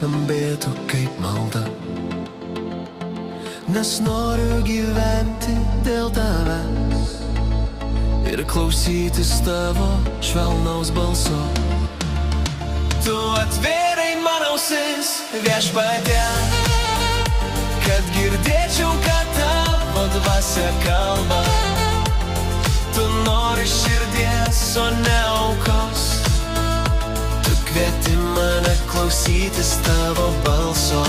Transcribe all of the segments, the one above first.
skambėtų kaip malda, nes noriu gyventi dėl tavęs ir klausytis tavo švelnaus balso. Tu atvėrai man ausis, viešpatie, kad girdėčiau, kad tavo dvasia kalba. Tu nori širdies, o ne aukos. Tu kvieti mane klausytis tavo balso.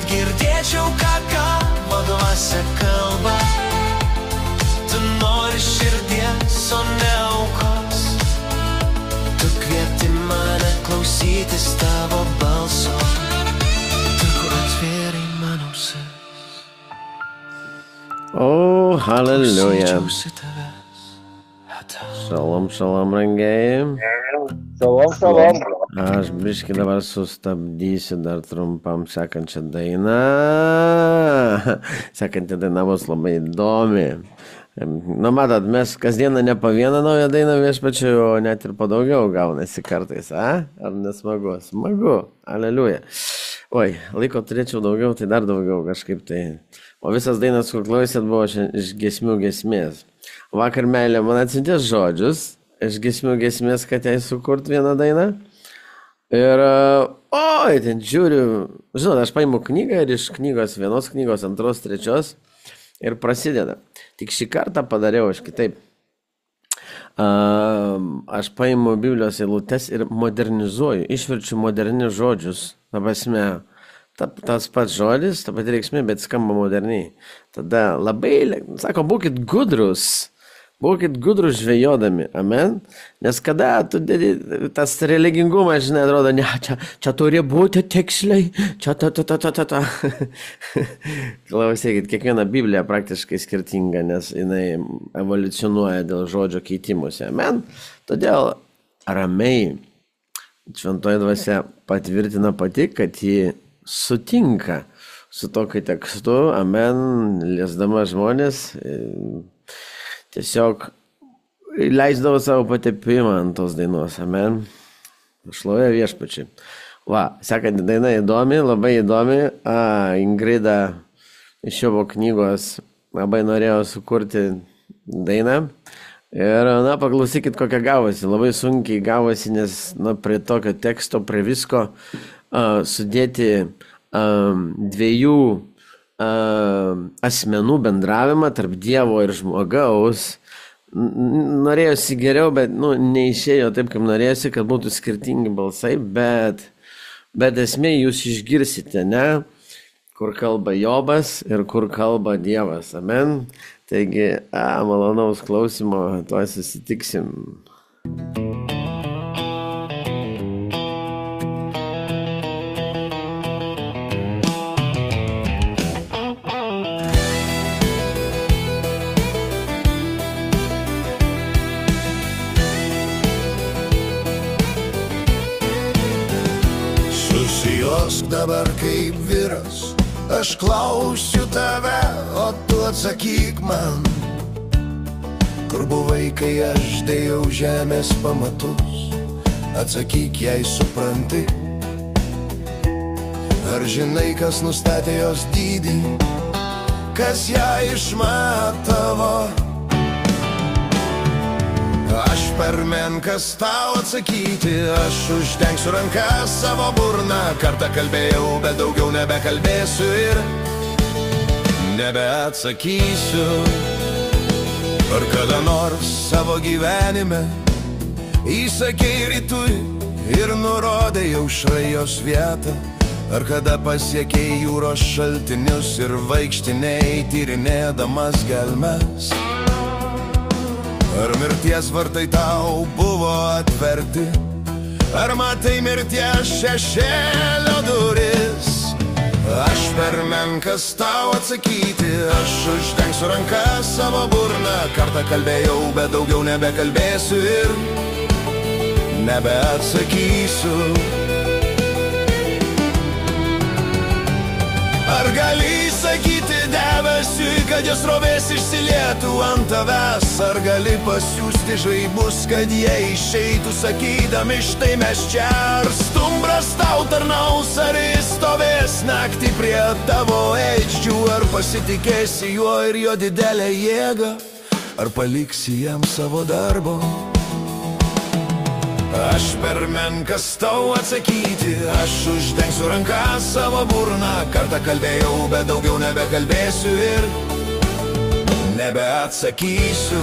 Girdėčiau, ką vadovasi kalba. Tu nori širdies, o ne aukos. Tu kvieti mane klausytis tavo balso. Tu atvėrai mano ausis. Oh, hallelujah. Šalom, šalom, rangiai. Šalom, šalom. Aš biškį dabar sustabdysiu dar trumpam sekančią dainą. Sekanti daina bus labai įdomi. Nu, matot, mes kasdieną ne po vieną naują dainą viešpačiui, o net ir po daugiau gaunasi kartais, a? Ar nesmagu? Smagu. Aleliuja. Oi, laiko turėčiau daugiau, tai dar daugiau kažkaip tai. O visas dainas, kur klausėt, buvo iš giesmių giesmės. Vakar meilė man atsintė žodžius iš giesmių giesmės, kad jai sukurt vieną dainą. Ir, oi, ten žiūriu, žinot, aš paimu knygą ir iš knygos, vienos knygos, antros, trečios ir prasideda. Tik šį kartą padariau aš kitaip. Aš paimu Biblijos eilutes ir modernizuoju, išverčiu modernius žodžius. Ta prasme, tas pats žodis, ta pati reikšmė, bet skamba moderniai. Tada labai, sako, būkit gudrus. Būkit gudrus žvejodami, amen? Nes kada tu dedi, tas religingumas, žinai, atrodo, ne, čia turi būti tiksliai, čia ta. Klausykit, kiekviena Biblija praktiškai skirtinga, nes jinai evoliucionuoja dėl žodžio keitimuose, amen? Todėl ramiai šventoji dvasia patvirtina pati, kad ji sutinka su tokiu tekstu, amen, liesdama žmonės. Tiesiog leisdavo savo patepimą ant tos dainos, amen. Šlovė viešpačiui. Va, sekanti daina įdomi, labai įdomi. Ingrida iš Jobo knygos labai norėjo sukurti dainą. Ir, paklausykit, kokia gavosi. Labai sunkiai gavosi, nes, prie tokio teksto, prie visko sudėti dviejų asmenų bendravimą tarp Dievo ir žmogaus. Norėjosi geriau, bet neišėjo taip, kaip norėjosi, kad būtų skirtingi balsai, bet esmė jūs išgirsite, ne? Kur kalba Jobas ir kur kalba Dievas, amen? Taigi, malonaus klausimo, tuoj susitiksim. Dabar kaip vyras, aš klausiu tave, o tu atsakyk man. Kur buvai, kai aš dėjau žemės pamatus, atsakyk, jei supranti. Ar žinai, kas nustatė jos dydį, kas ją išmatavo? Aš per menkas tau atsakyti, aš uždengsiu ranką savo burną. Kartą kalbėjau, bet daugiau nebekalbėsiu ir nebeatsakysiu. Ar kada nors savo gyvenime įsakei rytui ir nurodai aušrai jos vietą? Ar kada pasiekei jūros šaltinius ir vaikštiniai tyrinėdamas gelmes? Ar mirties vartai tau buvo atverti? Ar matai mirties šešėlio duris? Aš per menkas tau atsakyti, aš uždengsiu ranką savo burną. Kartą kalbėjau, bet daugiau nebekalbėsiu ir nebeatsakysiu. Ar gali sakyti debesiui, kad jos rovės išsilietų ant tavęs? Ar gali pasiųsti žaibus, kad jie išeitų sakydami štai mes čia? Ar stumbras tau tarnaus, ar jis stovės naktį prie tavo ėdžių? Ar pasitikėsi juo ir jo didelę jėgą? Ar paliksi jam savo darbo? Aš per menkas tau atsakyti, aš uždengsiu ranką savo burną. Kartą kalbėjau, bet daugiau nebekalbėsiu ir nebeatsakysiu.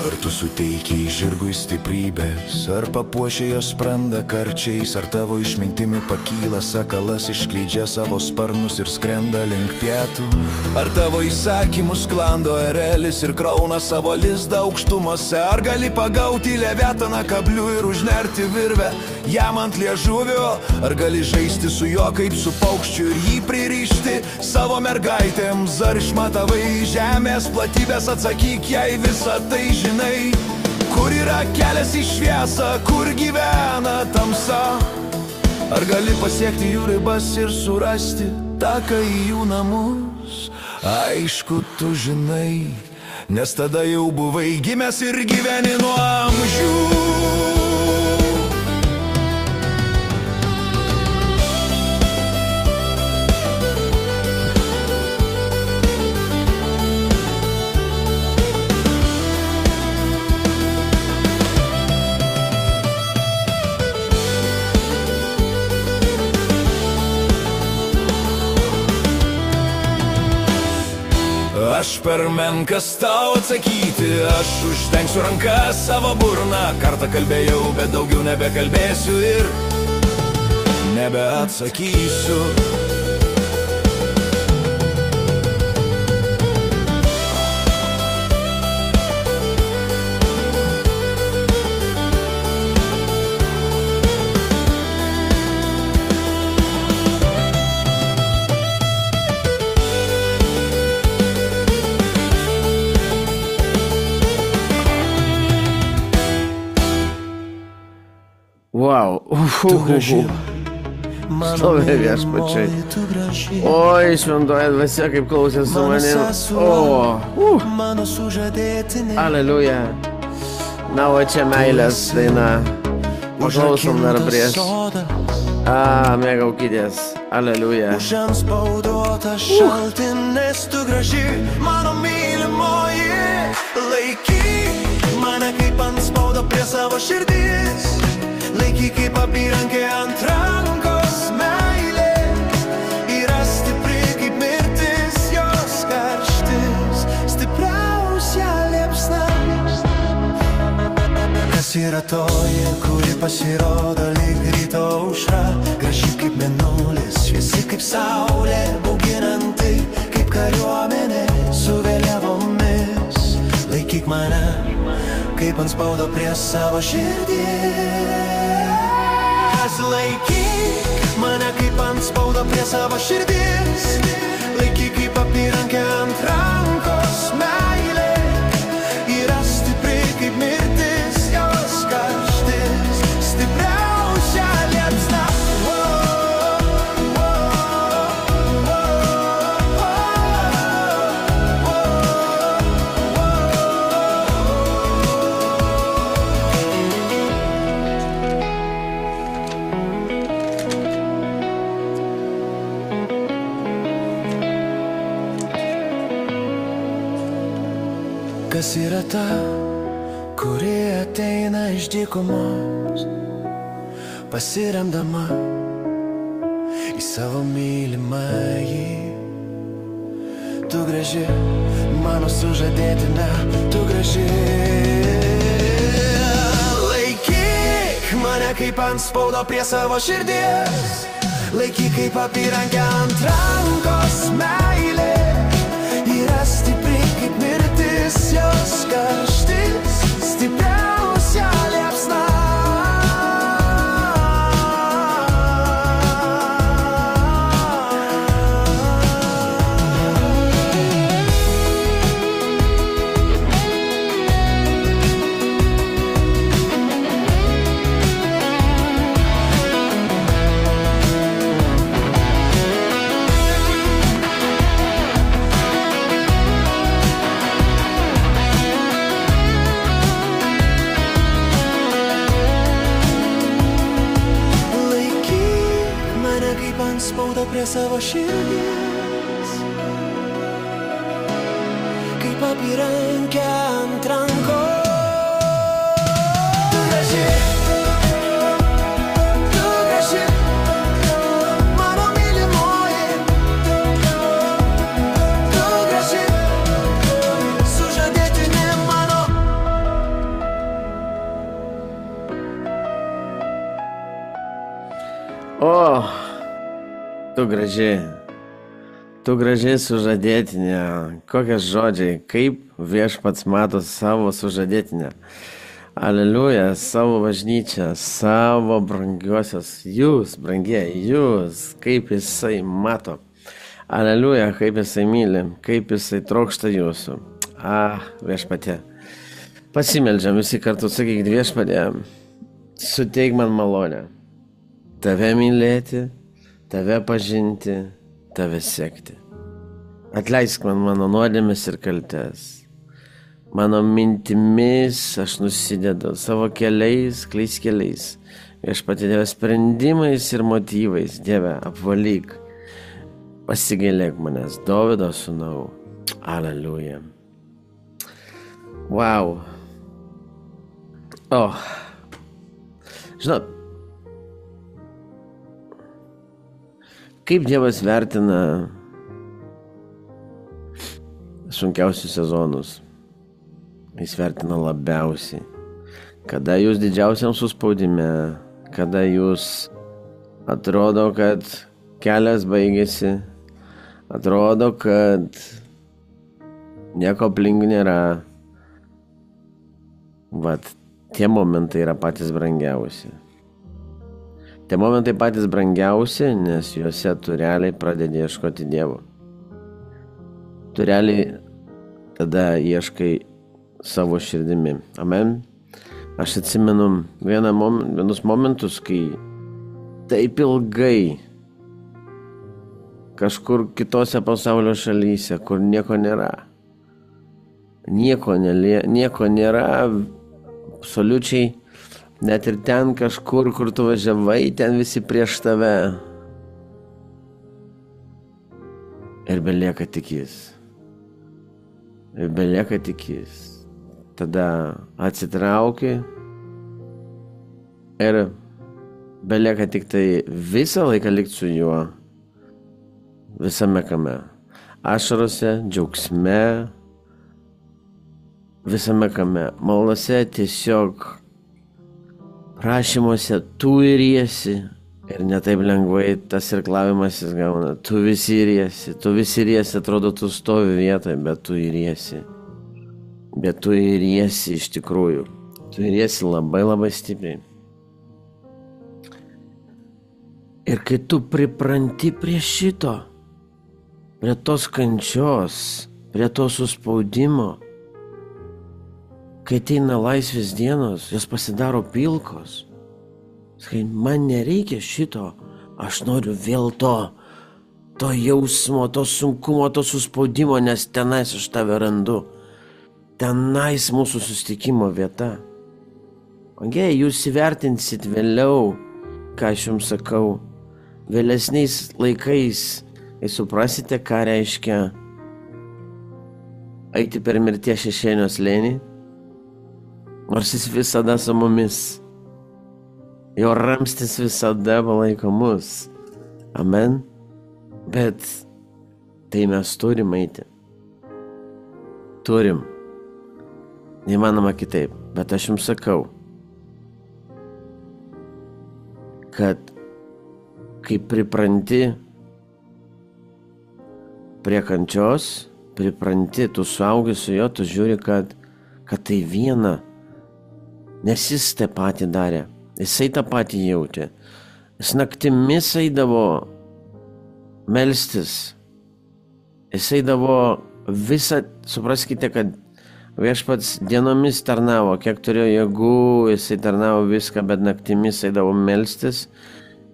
Ar tu suteikiai žirgui stiprybės, ar papuošė jo sprandą karčiais, ar tavo išmintimi pakyla sakalas, išskleidžia savo sparnus ir skrenda link pietų? Ar tavo įsakymus sklando erelis ir krauna savo lizdą aukštumose? Ar gali pagauti leviataną kabliu ir užnerti virvę jam ant liežuvio? Ar gali žaisti su juo kaip su paukščiu ir jį pririšti savo mergaitėms? Ar išmatavai žemės platybės? Atsakyk, jei visą tai žinai. Kur yra kelias į šviesą, kur gyvena tamsa? Ar gali pasiekti jų ribas ir surasti taką į jų namus? Aišku, tu žinai, nes tada jau buvai gimęs ir gyveni nuo amžių. Aš per menkas tau atsakyti, aš uždengsiu ranką savo burną. Kartą kalbėjau, bet daugiau nebekalbėsiu ir nebeatsakysiu. Wow, stovė viešpačiai. Oi, šventoji dvasia, kaip klausė su manim. Aleliuja. Na, o čia meilės daina. Paklausom dar prieš. Mėgaukitės. Aleliuja. Užanspauduota šaltinės, tu graži, mano mylimoji. Laikyk mane kaip ant spaudo prie savo širdies. Laikyk kaip apyrankė ant rankos meilė. Yra stipri kaip mirtis, jos karštis, stipriausia liepsna. Kas yra toji, kuri pasirodo lyg ryto aušra? Graži kaip mėnulis, šviesi kaip saulė, bauginanti kaip kariuomenė su vėliavomis. Laikyk mane kaip ant spaudo prie savo širdies. Laikyk mane kaip ant spaudo prie savo širdies. Laikyk kaip apyrankę ant rankos meilė. Yra stipri kaip mirtis, jos karštis, stipriausia liepsna. Kas yra ta, kuri ateina iš dykumos, pasiremdama į savo mylimąjį? Tu graži, mano sužadėtina, tu graži. Laikyk mane kaip ant spaudo prie savo širdies. Laikyk kaip apyrankę ant rankos meilė. Yra stipri kaip mirtis, jos karštis, stipriausia liepsna. tavo širdis, kaip apyrankę ant rankos. Tu graži, mano mylimoji, tu graži, sužadėtinė mano. O, tu gražiai sužadėtinė. Kokie žodžiai, kaip viešpats mato savo sužadėtinę. Aleliuja, savo bažnyčią, savo brangiosios, jūs, brangieji, jūs, kaip jisai mato. Aleliuja, kaip jisai myli, kaip jisai trokšta jūsų. Viešpatie. Pasimeldžiam visi kartu, sakyk, viešpatie, suteik man malonę. Tave mylėti, tave pažinti, tave sekti. Atleisk man mano nuodėmes ir kaltes. Mano mintimis aš nusidedu savo keliais, klais keliais. Viešpatie Dieve, sprendimais ir motyvais, Dieve, apvalyk. Pasigailėk manęs, Dovydo sūnau. Aleliuja. Wow. Žinot, kaip Dievas vertina sunkiausius sezonus? Jis vertina labiausiai. Kada jūs didžiausiam suspaudime, kada jūs atrodo, kad kelias baigėsi, atrodo, kad nieko aplink nėra. Vat, tie momentai yra patys brangiausi. Tie momentai patys brangiausi, nes juose tu realiai pradedi ieškoti Dievo. Tu realiai tada ieškai savo širdimi. Amen. Aš atsimenu vienus momentus, kai taip ilgai kažkur kitose pasaulio šalyse, kur nieko nėra. Nieko nėra, absoliučiai. Net ir ten kažkur, kur tu važiavai, ten visi prieš tave. Ir belieka tik jis. Tada atsitrauki ir belieka tik tai visą laiką likti su juo. Visame kame. Ašarose, džiaugsme, visame kame. Maldose tiesiog prašymuose tu iriesi ir netaip lengvai tas irklavimasis gauna. Tu visi iriesi, atrodo tu stovi vietoje, bet tu iriesi. Bet tu iriesi iš tikrųjų. Tu iriesi labai labai stipriai. Ir kai tu pripranti prie šito, prie tos kančios, prie to suspaudimo, kai ateina laisvės dienos, jos pasidaro pilkos. Sakai, man nereikia šito, aš noriu vėl to jausmo, to sunkumo, to suspaudimo, nes tenais aš tave randu. Tenais mūsų susitikimo vieta. Jei jūs įvertinsit vėliau, ką aš jums sakau, vėlesniais laikais, kai suprasite, ką reiškia eiti per mirties šešėlio slėnį, nors jis visada su mumis. Jo ramstis visada palaiko mus. Amen. Bet tai mes turim eiti. Turim. Neįmanoma kitaip. Bet aš jums sakau, kad kai pripranti prie kančios, pripranti, tu suaugi su juo, tu žiūri, kad tai viena. Nes jis tą patį darė. Jisai tą patį jautė. Jis naktimis eidavo melstis. Jis eidavo visą, supraskite, kad viešpats dienomis tarnavo, kiek turėjo jėgų, jisai tarnavo viską, bet naktimis eidavo melstis.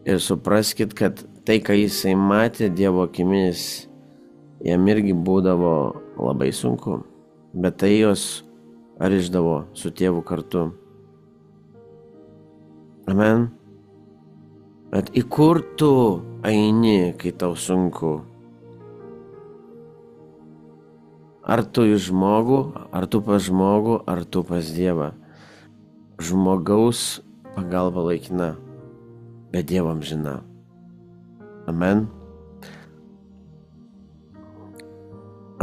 Ir supraskit, kad tai, ką jisai matė Dievo akimis, jam irgi būdavo labai sunku. Bet tai jos ariždavo su tėvu kartu. Amen. Bet į kur tu eini, kai tau sunku? Ar tu į žmogų, ar tu pas žmogų, ar tu pas Dievą? Žmogaus pagalba laikina, bet Dievo amžina. Amen.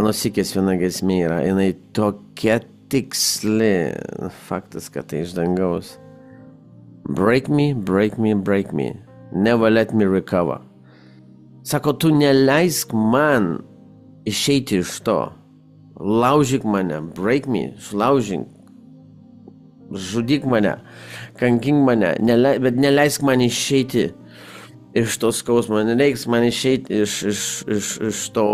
Anusikės viena giesmė yra, jinai tokia tiksli, faktas, kad tai iš dangaus. Break me, break me, break me, never let me recover. Sako, tu neleisk man išeiti iš to. Laužyk mane, break me, sulaužyk, žudyk mane, kankink mane, bet neleisk man išeiti iš to skausmo, neleiks man išeiti iš to.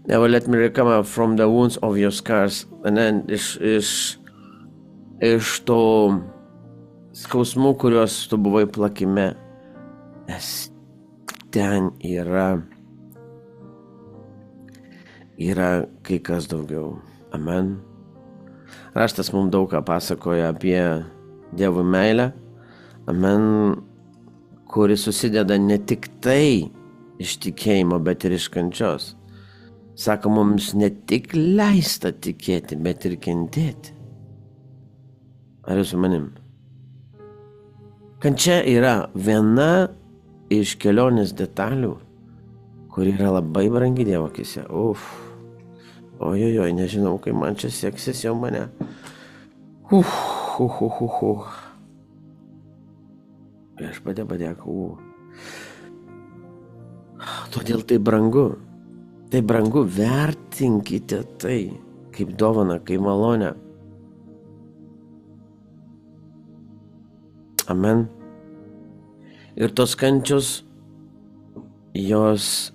Never let me recover from the wounds of your scars. Iš to skausmų, kuriuos tu buvai plakime. Nes ten yra kai kas daugiau. Amen. Raštas mums daug ką pasakoja apie Dievo meilę. Amen. Kuri susideda ne tik tai iš tikėjimo, bet ir iš kančios. Sako, mums ne tik leista tikėti, bet ir kentėti. Ar jūs su manim? Kančia yra viena iš kelionės detalių, kuri yra labai brangi Dievo akyse. Ojojoj, nežinau, kai man čia seksis jau mane. Viešpatie padėk. Todėl tai brangu. Tai brangu, vertinkite tai kaip dovaną, kaip malonę. Amen. Ir tos kančios, jos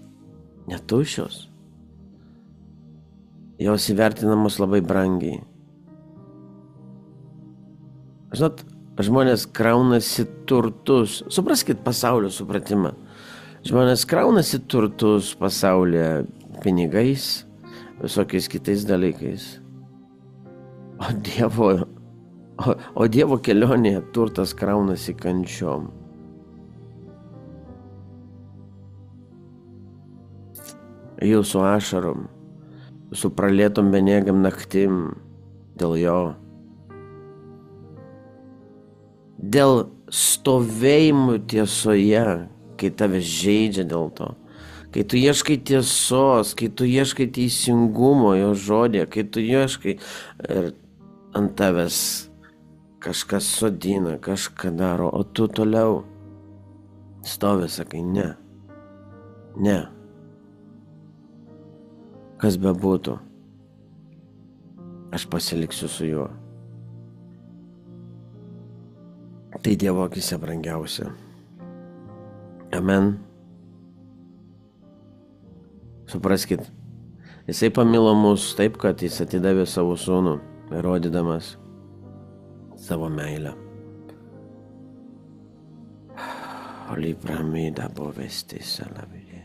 netuščios. Jos įvertinamos labai brangiai. Žinot, žmonės kraunasi turtus. Supraskit pasaulio supratimą. Žmonės kraunasi turtus pasaulyje pinigais, visokiais kitais dalykais. O Dievo kelionėje turtas kraunasi kančiom. Jūsų ašarom, jūsų pralėtom beniegam naktim dėl jo. Dėl stovėjimų tiesoje, kai tave žeidžia dėl to. Kai tu ieškai tiesos, kai tu ieškai teisingumo jo žodėje, kai tu ieškai ir ant tavęs kažkas sodina, kažką daro, o tu toliau stovi, sakai, ne. Kas bebūtų, aš pasiliksiu su juo. Tai Dievo akyse brangiausia. Amen. Supraskit, jisai pamilo mus taip, kad jis atidavė savo sūnų, rodydamas savo meilę. Olipramida bovesti salavide.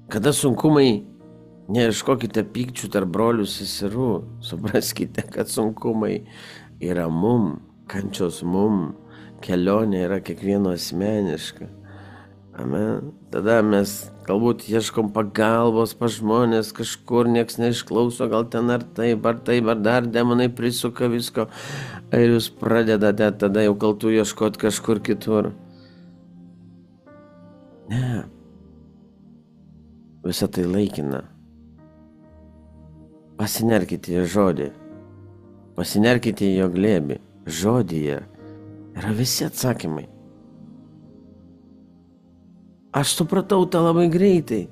Kada sunkumai, neieškokite pykčių tarp brolių seserų, supraskite, kad sunkumai yra mum, kančios mum, kelionė yra kiekvieno asmeniška. Amen. Tada mes galbūt ieškom pagalbos pas žmonės, kažkur nieks neišklauso, gal ten ar dar demonai prisuka visko. Ir jūs pradedate tada jau kaltų ieškoti kažkur kitur. Ne. Visą tai laikina. Pasinerkite į žodį. Pasinerkite į jo glėbį. Žodyje yra visi atsakymai. Aš supratau tą labai greitai.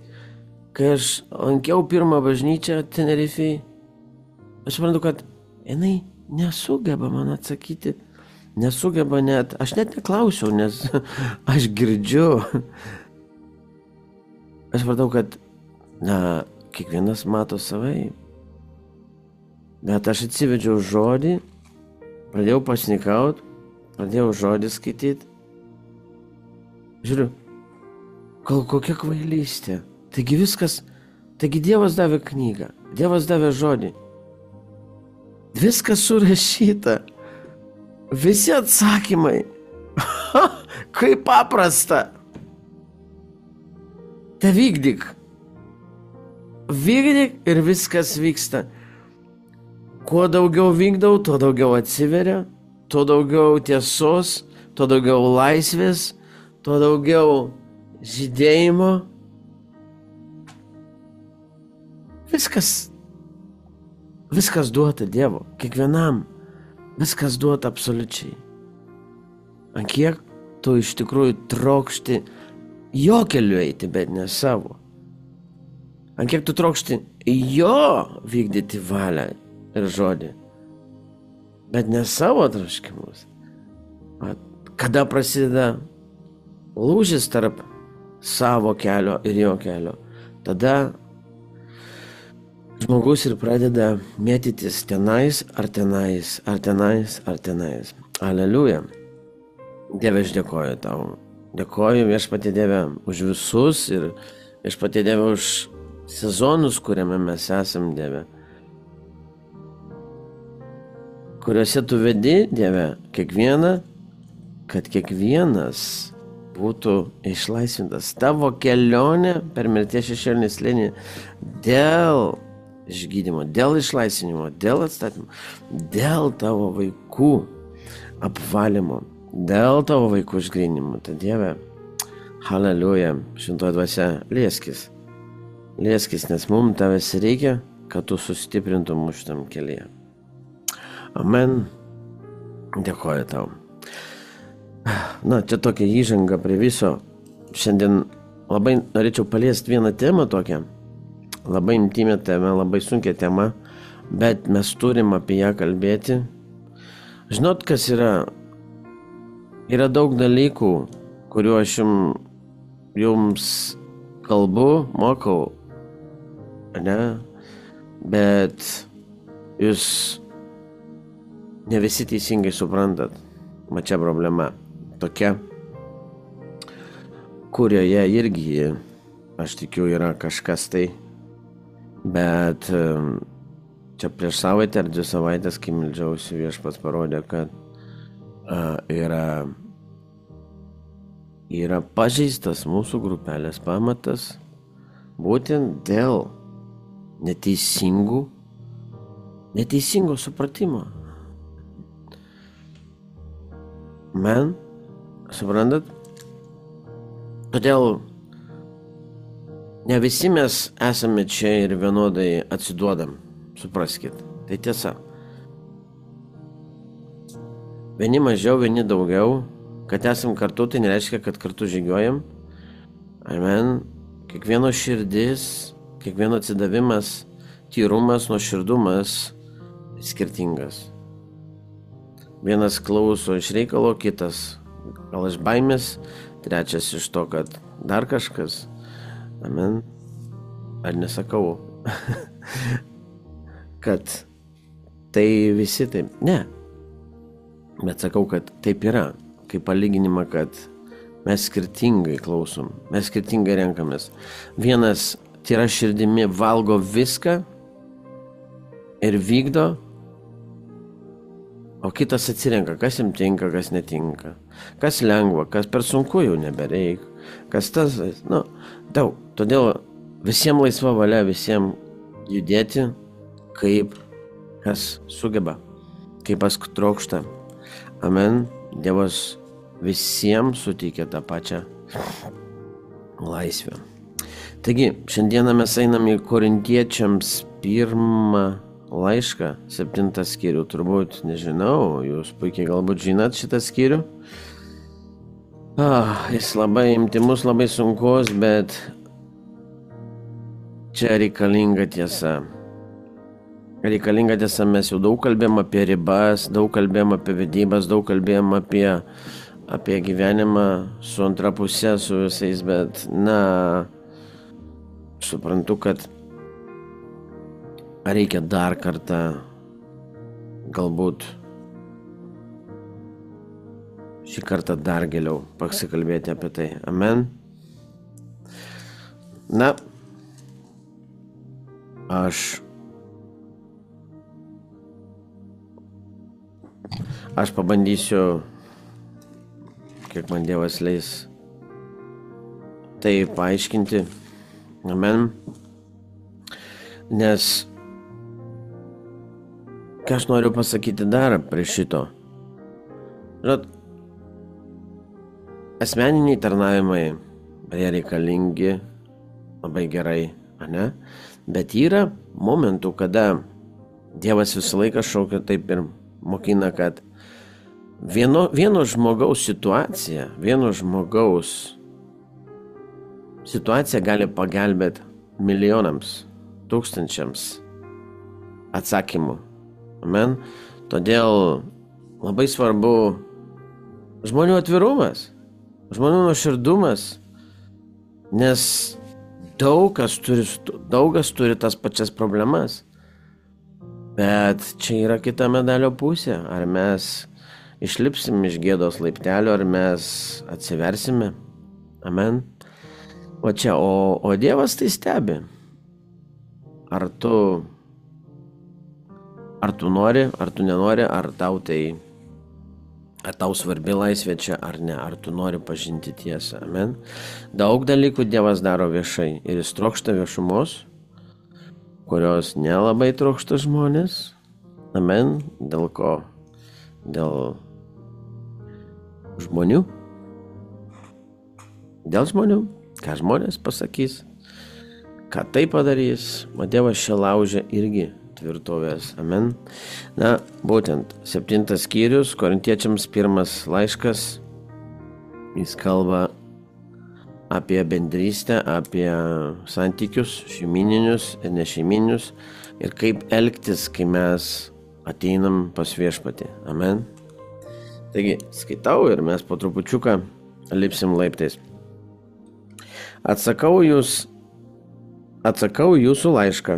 Kai aš lankiau pirmą bažnyčią Tenerifėje, aš suprantu, kad jinai nesugeba man atsakyti. Nesugeba net, aš net neklausiau, nes aš girdžiu. Aš supratau, kad, kiekvienas mato savai. Bet aš atsivedžiau žodį, pradėjau pasnikaut, pradėjau žodį skaityti. Žiūriu, kokia kvailystė. Taigi viskas, Dievas davė knygą, Dievas davė žodį. Viskas surašyta. Visi atsakymai. Kaip paprasta. Te vykdyk. Vykdyk ir viskas vyksta. Kuo daugiau vykdau, tuo daugiau atsiveria, tuo daugiau tiesos, tuo daugiau laisvės, tuo daugiau žydėjimo. Viskas duota Dievo, kiekvienam. Viskas duota absoliučiai. Ant kiek tu iš tikrųjų trokšti jo keliu eiti, bet ne savo. Ant kiek tu trokšti jo vykdyti valią ir žodį, bet ne savo troškimus. Kada prasideda lūžis tarp savo kelio ir jo kelio, tada žmogus ir pradeda mėtytis tenais, ar tenais, ar tenais, ar tenais. Aleliuja. Dieve, aš dėkoju tau. Dėkoju viešpatie Dieve už visus ir viešpatie Dieve už sezonus, kuriame mes esam, Dieve. Kuriuose tu vedi, Dieve, kiekvieną, kad kiekvienas būtų išlaisvintas. Tavo kelionė per mirties šešėlinį slėnį dėl išgydymo, dėl išlaisvinimo, dėl atstatymo, dėl tavo vaikų apvalymo, dėl tavo vaikų išgrynimo. Tai Dieve, haleliuja, šventoji dvasia, lieskis, nes mums tavęs reikia, kad tu sustiprintum mus šitam kelyje. Amen. Dėkoju tau. Na, čia tokia įžanga prie viso. Šiandien labai norėčiau paliesti vieną temą tokią. Labai intimė tema, labai sunkia tema, bet mes turim apie ją kalbėti. Žinot, kas yra? Yra daug dalykų, kuriuo aš jums kalbu, mokau, ne? Bet jūs ne visi teisingai suprantat. Va čia problema tokia, kurioje irgi, aš tikiu, yra kažkas tai. Bet čia prieš savaitę ar 2 savaitės, kai meldžiausi, viešpats parodė, kad yra pažeistas mūsų grupelės pamatas būtent dėl neteisingo supratimo. Man, suprantat? Todėl ne visi mes esame čia ir vienodai atsiduodam, supraskit, tai tiesa. Vieni mažiau, vieni daugiau, kad esam kartu, tai nereiškia, kad kartu žygiuojam. Amen. Kiekvieno širdis, kiekvieno atsidavimas, tyrumas, nuoširdumas skirtingas. Vienas klauso iš reikalo, kitas gal iš baimės, trečias iš to, kad dar kažkas. Amen. Ar nesakau, kad tai visi taip. Ne. Bet sakau, kad taip yra. Kaip palyginimą, kad mes skirtingai klausom. Mes skirtingai renkamės. Vienas tyra širdimi valgo viską ir vykdo, o kitas atsirenka, kas jam tinka, kas netinka. Kas lengva, kas per sunku jau nebereik. Kas tas, daug. Todėl visiems laisva valia, visiems judėti, kaip kas sugeba, kaip kas trokšta. Amen. Dievas visiems suteikė tą pačią laisvę. Taigi, šiandieną mes einam į Korintiečiams 1 laišką, 7 skyrių. Turbūt nežinau, jūs puikiai galbūt žinot šitą skyrių. Jis labai intymus, labai sunkus, bet čia reikalinga tiesa. Reikalinga tiesa, mes jau daug kalbėjom apie ribas, daug kalbėjom apie vedybas, daug kalbėjom apie gyvenimą su antra pusė, su visais, bet, suprantu, kad reikia dar kartą galbūt šį kartą dar giliau pasikalbėti apie tai. Amen. aš pabandysiu, kiek man Dievas leis, tai paaiškinti. Amen. Nes, ką aš noriu pasakyti dar prie šito. Žinot, asmeniniai tarnavimai, jie reikalingi labai gerai, ane? Bet yra momentų, kada Dievas visą laiką šaukia taip ir mokina, kad vieno žmogaus situacija gali pagelbėti milijonams, tūkstančiams atsakymų. Amen. Todėl labai svarbu žmonių atvirumas, žmonių nuoširdumas, nes daug kas turi tas pačias problemas. Bet čia yra kita medalio pusė. Ar mes išlipsim iš gėdos laiptelio, ar mes atsiversime. Amen. O čia, o Dievas tai stebi. Ar tu nori, ar tu nenori, ar tau svarbi laisvė čia, ar ne, ar tu nori pažinti tiesą. Amen. Daug dalykų Dievas daro viešai ir jis trokšta viešumos, kurios nelabai trokšta žmonės. Amen. Dėl ko? Dėl žmonių. Dėl žmonių. Ką žmonės pasakys, ką tai padarys. O Dievas čia laužia irgi tvirtovės. Amen. Na, būtent 7 skyrius, Korintiečiams 1 laiškas. Jis kalba apie bendrystę, apie santykius, šeimininius ir nešeiminius, ir kaip elgtis, kai mes ateinam pas Viešpatį. Amen. Taigi, skaitau ir mes po trupučiuką lipsim laiptais. Atsakau jūsų laišką.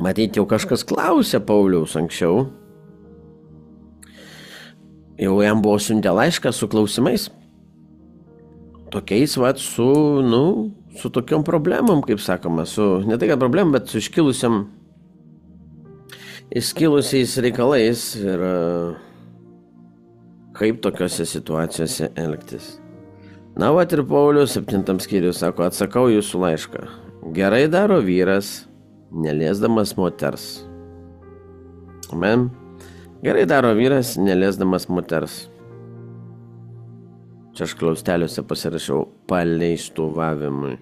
Matyt, jau kažkas klausė Pauliaus anksčiau. Jau jam buvo siuntę laišką su klausimais. Tokiais, su tokiom problemom, kaip sakoma, ne tai kad problemom, bet su iškilusiais reikalais ir kaip tokiose situacijose elgtis. Na, ir Paulius 7 skyrius sako, atsakau jūsų laišką. Gerai daro vyras, neliesdamas moters. Amen. Gerai daro vyras, neliesdamas moters. Čia aš klausteliuose pasirašiau paleistuvavimui.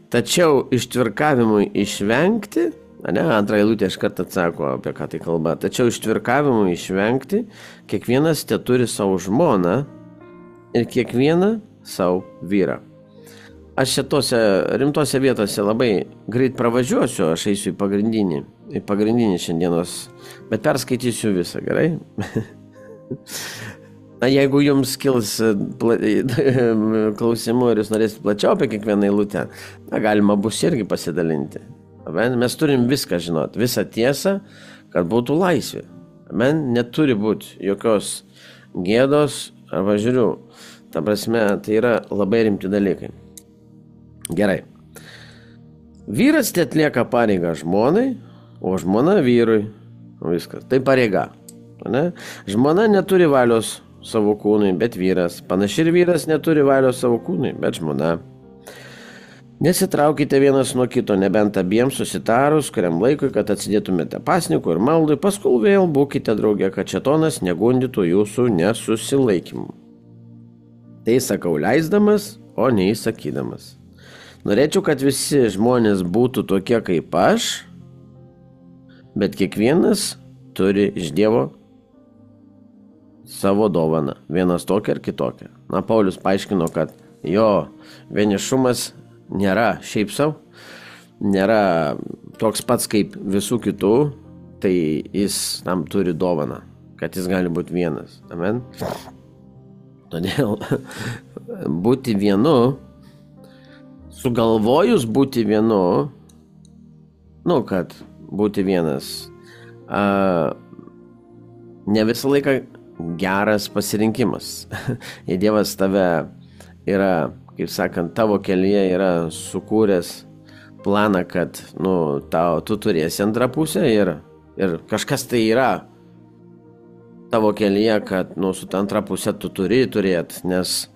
Tačiau ištvirkavimui išvengti, antrą eilutę iš karto atsako, apie ką tai kalba. Tačiau ištvirkavimui išvengti, kiekvienas te turi savo žmoną ir kiekvieną savo vyrą. Aš šitose rimtose vietose labai greit pravažiuosiu, aš eisiu į pagrindinį šiandienos, bet perskaitysiu visą, gerai? Na, jeigu jums kils klausimų ir jūs norėsite plačiau apie kiekvieną eilutę, galima bus irgi pasidalinti. Amen. Mes turim viską žinot, visą tiesą, kad būtų laisvė. Amen. Neturi būti jokios gėdos arba žiūrių. Ta prasme, tai yra labai rimti dalykai. Gerai. Vyras te atlieka pareigą žmonai, o žmona vyrui. Viskas. Tai pareiga. Ne? Žmona neturi valios savo kūnui, bet vyras. Panašiai ir vyras neturi valios savo kūnui, bet žmona. Nesitraukite vienas nuo kito, nebent abiems susitarus, kuriam laikui, kad atsidėtumėte pasninkui ir maldui, paskui vėl būkite drauge, kad šėtonas negundytų jūsų nesusilaikymų. Tai sakau leisdamas, o neįsakydamas. Norėčiau, kad visi žmonės būtų tokie kaip aš, bet kiekvienas turi iš Dievo savo dovaną, vienas tokia ir kitokia. Na, Paulius paaiškino, kad jo vienišumas nėra šiaip savo, nėra toks pats kaip visų kitų, tai jis tam turi dovaną, kad jis gali būti vienas. Amen. Todėl būti vienu, sugalvojus būti vienu, kad būti vienas, ne visą laiką geras pasirinkimas. Jei Dievas tave yra, kaip sakant, tavo kelyje yra sukūręs planą, kad tu turėsi antrą pusę ir Ir kažkas tai yra tavo kelyje, kad su ta antra pusė tu turi turėti, nes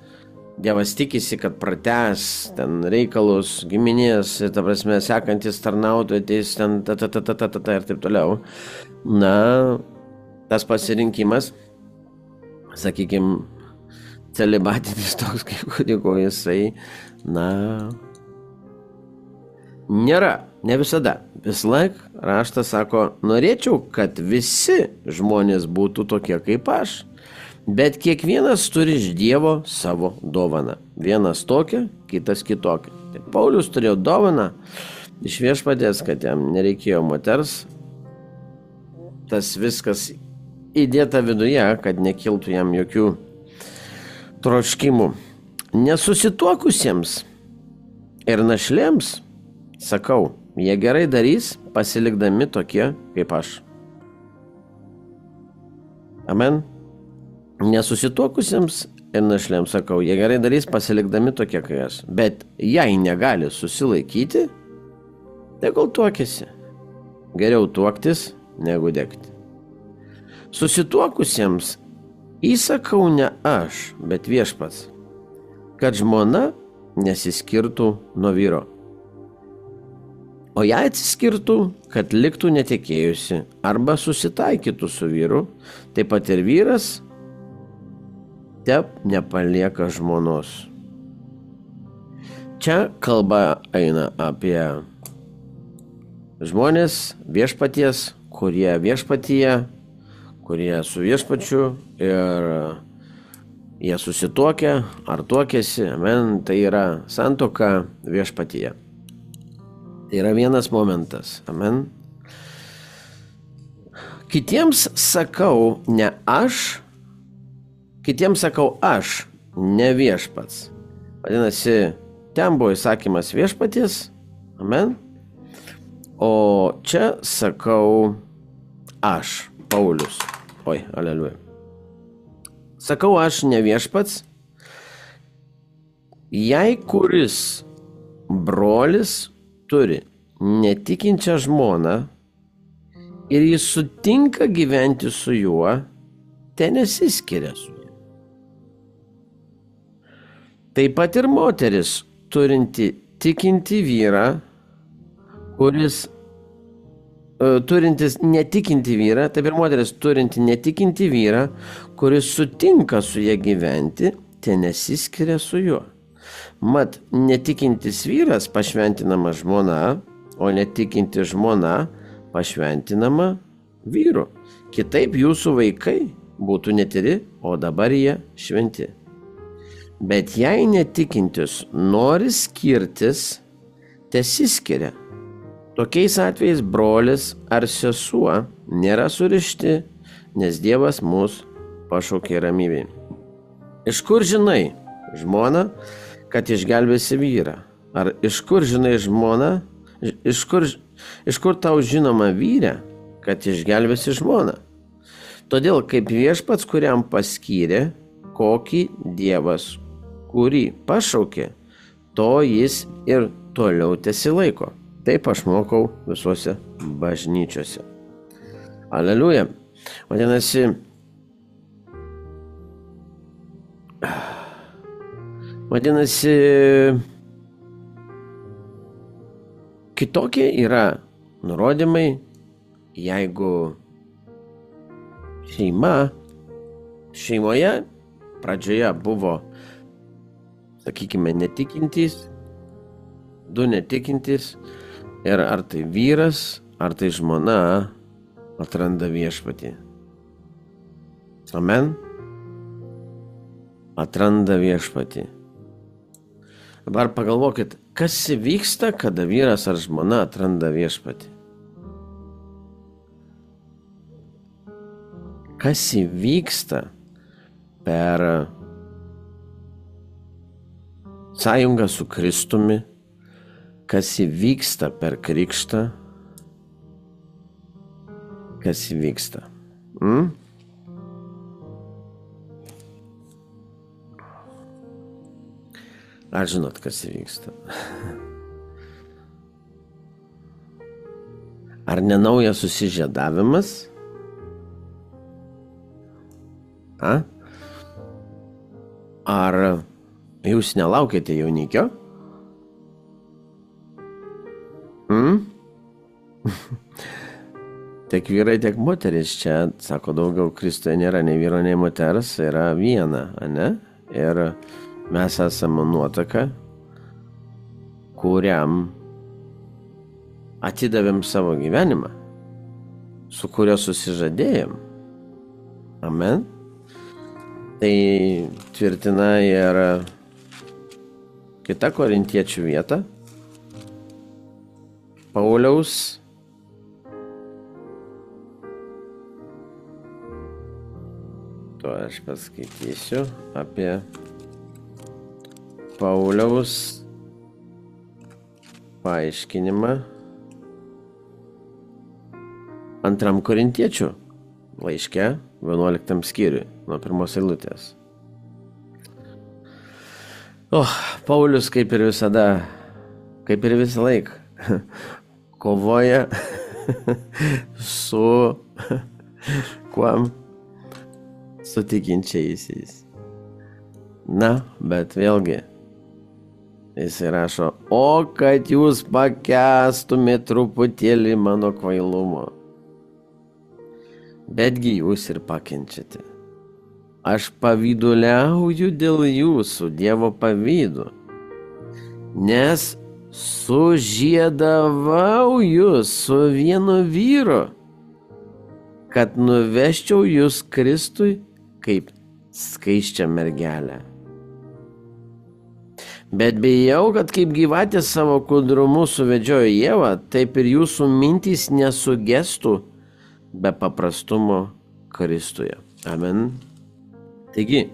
Dievas tikisi, kad pratęs ten reikalus, giminės, ta prasme, sekantis tarnautojai ateis ten ir taip toliau. Na, tas pasirinkimas, sakykime, celibatinis toks kaip kunigo, jisai, nėra, ne visada. Vis laik raštas sako, norėčiau, kad visi žmonės būtų tokie kaip aš. Bet kiekvienas turi iš Dievo savo dovaną. Vienas tokia, kitas kitokia. Tai Paulius turėjo dovaną iš Viešpaties, kad jam nereikėjo moters. Tas viskas įdėta viduje, kad nekiltų jam jokių troškimų. Nesusituokusiems ir našlėms, sakau, jie gerai darys, pasilikdami tokie kaip aš. Amen. Nesusituokusiems ir našlėms, sakau, jie gerai darys, pasilikdami tokie kaip aš. Bet jei negali susilaikyti, tegul tuokėsi. Geriau tuoktis, negu degti. Susituokusiems įsakau ne aš, bet Viešpats, kad žmona nesiskirtų nuo vyro. O jei atsiskirtų, kad liktų netekėjusi arba susitaikytų su vyru, taip pat ir vyras nepalieka žmonos. Čia kalba eina apie žmonės viešpaties, kurie viešpatyje, kurie su viešpačiu ir jie susituokia ar tuokėsi, amen, tai yra santuoka viešpatyje. Tai yra vienas momentas, amen. Kitiems sakau ne aš, kitiems sakau aš, ne viešpats. Vadinasi, ten buvo įsakymas viešpaties, amen. O čia sakau aš, Paulius. Oi, aleliuja. Sakau aš, ne viešpats. Jei kuris brolis turi netikinčią žmoną ir jis sutinka gyventi su juo, ten nesiskiria su juo. Taip pat ir moteris turinti tikinti vyrą, turintis netikinti vyrą, taip ir moteris turinti netikinti vyrą, kuris sutinka su ja gyventi, ten nesiskiria su juo. Mat, netikintis vyras pašventinama žmona, o netikinti žmona pašventinama vyru. Kitaip jūsų vaikai būtų netiri, o dabar jie šventi. Bet jei netikintis nori skirtis, tesiskiria. Tokiais atvejais brolis ar sesuo nėra surišti, nes Dievas mus pašaukė ramybei. Iš kur žinai, žmona, kad išgelbėsi vyrą? Ar iš kur žinai, žmona, iš kur tau žinoma vyrė, kad išgelbėsi žmoną? Todėl kaip viešpats, kuriam paskyrė, kokį Dievas, kurį pašaukė, to jis ir toliau tesilaiko. Taip aš mokau visuose bažnyčiose. Aleliuja. Vadinasi, kitokie yra nurodymai, jeigu šeimoje pradžioje buvo, sakykime, netikintys, du netikintys, ir ar tai vyras, ar tai žmona atranda viešpatį. Amen. Atranda viešpatį. Dabar pagalvokit, kas vyksta, kada vyras ar žmona atranda viešpatį. Kas vyksta per sąjungą su Kristumi, kas įvyksta per krikštą, kas įvyksta. Ar žinot, kas įvyksta? Ar ne naujas susižiedavimas? Ar jūs nelaukėte jaunikio? Tiek vyrai, tiek moteris čia, sako, daugiau Kristuje nėra nei vyro, nei moters, yra viena, ne? Ir mes esame nuotaka, kuriam atidavėm savo gyvenimą, su kurio susižadėjom. Amen. Tai tvirtina ir kita Korintiečių vieta. Pauliaus aš paskaitysiu apie Pauliaus paaiškinimą 2 Korintiečių laiške 11 skyriui nuo 1 eilutės. Paulius kaip ir visada, kaip ir visą laiką kovoja su kuom? Su tikinčiaisiais. Na, bet vėlgi, jis rašo, o kad jūs pakęstumėt truputėlį mano kvailumo. Betgi jūs ir pakenčiate. Aš pavyduliauju dėl jūsų, Dievo pavydu, nes sužiedavau jūs su vienu vyru, kad nuveščiau jūs Kristui kaip skaisčią mergelę. Bet bijau, kad kaip gyvatė savo kūdrumu suvedžiojo Ievą, taip ir jūsų mintys nesugestų be paprastumo Kristuje. Amen. Taigi,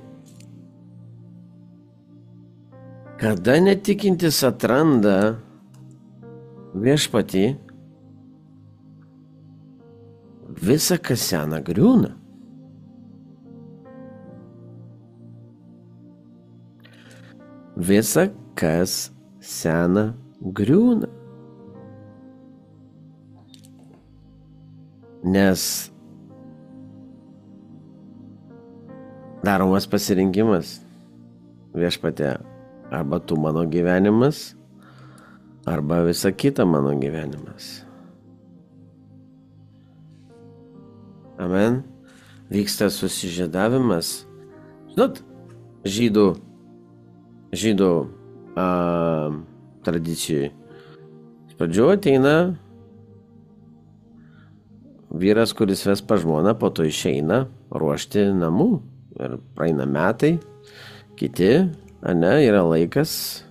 kada netikintis atranda viešpatį, visa, kas sena, griūna. Visa, kas sena, griūna. Nes daromas pasirinkimas viešpatie, arba tu mano gyvenimas, arba visa kita mano gyvenimas. Amen. Vyksta susižiedavimas. Žinot, žydų tradicijai. Pradžiu ateina vyras, kuris ves pa žmoną, po to išeina ruošti namų. Ir praeina metai, kiti, yra laikas,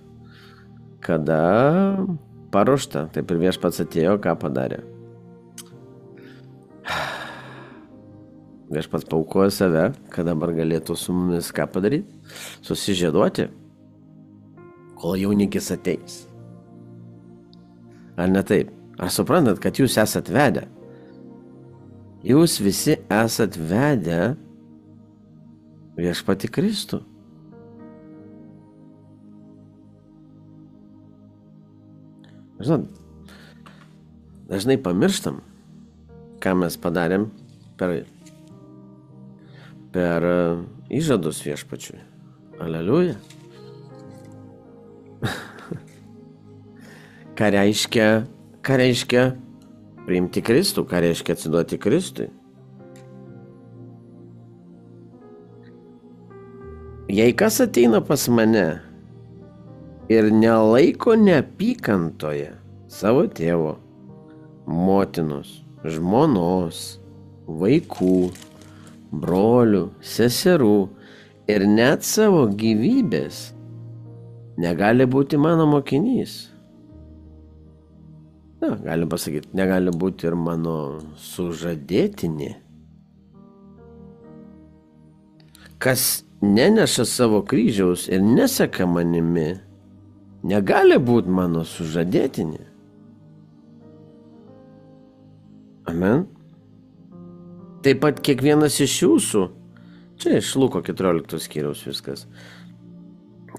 kada paruošta. Taip ir viešpats atėjo, ką padarė. Viešpats paaukojo save, kad dabar galėtų su mumis ką padaryti? Susižieduoti, kol jaunikis ateis. Ar ne taip? Ar suprantat, kad jūs esat vedę? Jūs visi esat vedę viešpatį Kristų. Žinot, dažnai pamirštam, ką mes padarėm per įžadus viešpačiui. Aleliuja. Ką reiškia priimti Kristų, ką reiškia atsiduoti Kristui. Jei kas ateina pas mane ir nelaiko neapykantoje savo tėvo, motinos, žmonos, vaikų, brolių, seserų ir net savo gyvybės, negali būti mano mokinys. Na, galim pasakyti, negali būti ir mano sužadėtinė. Kas neneša savo kryžiaus ir neseka manimi, negali būti mano sužadėtinė. Amen. Taip pat kiekvienas iš jūsų, čia iš Luko 14 skyriaus viskas,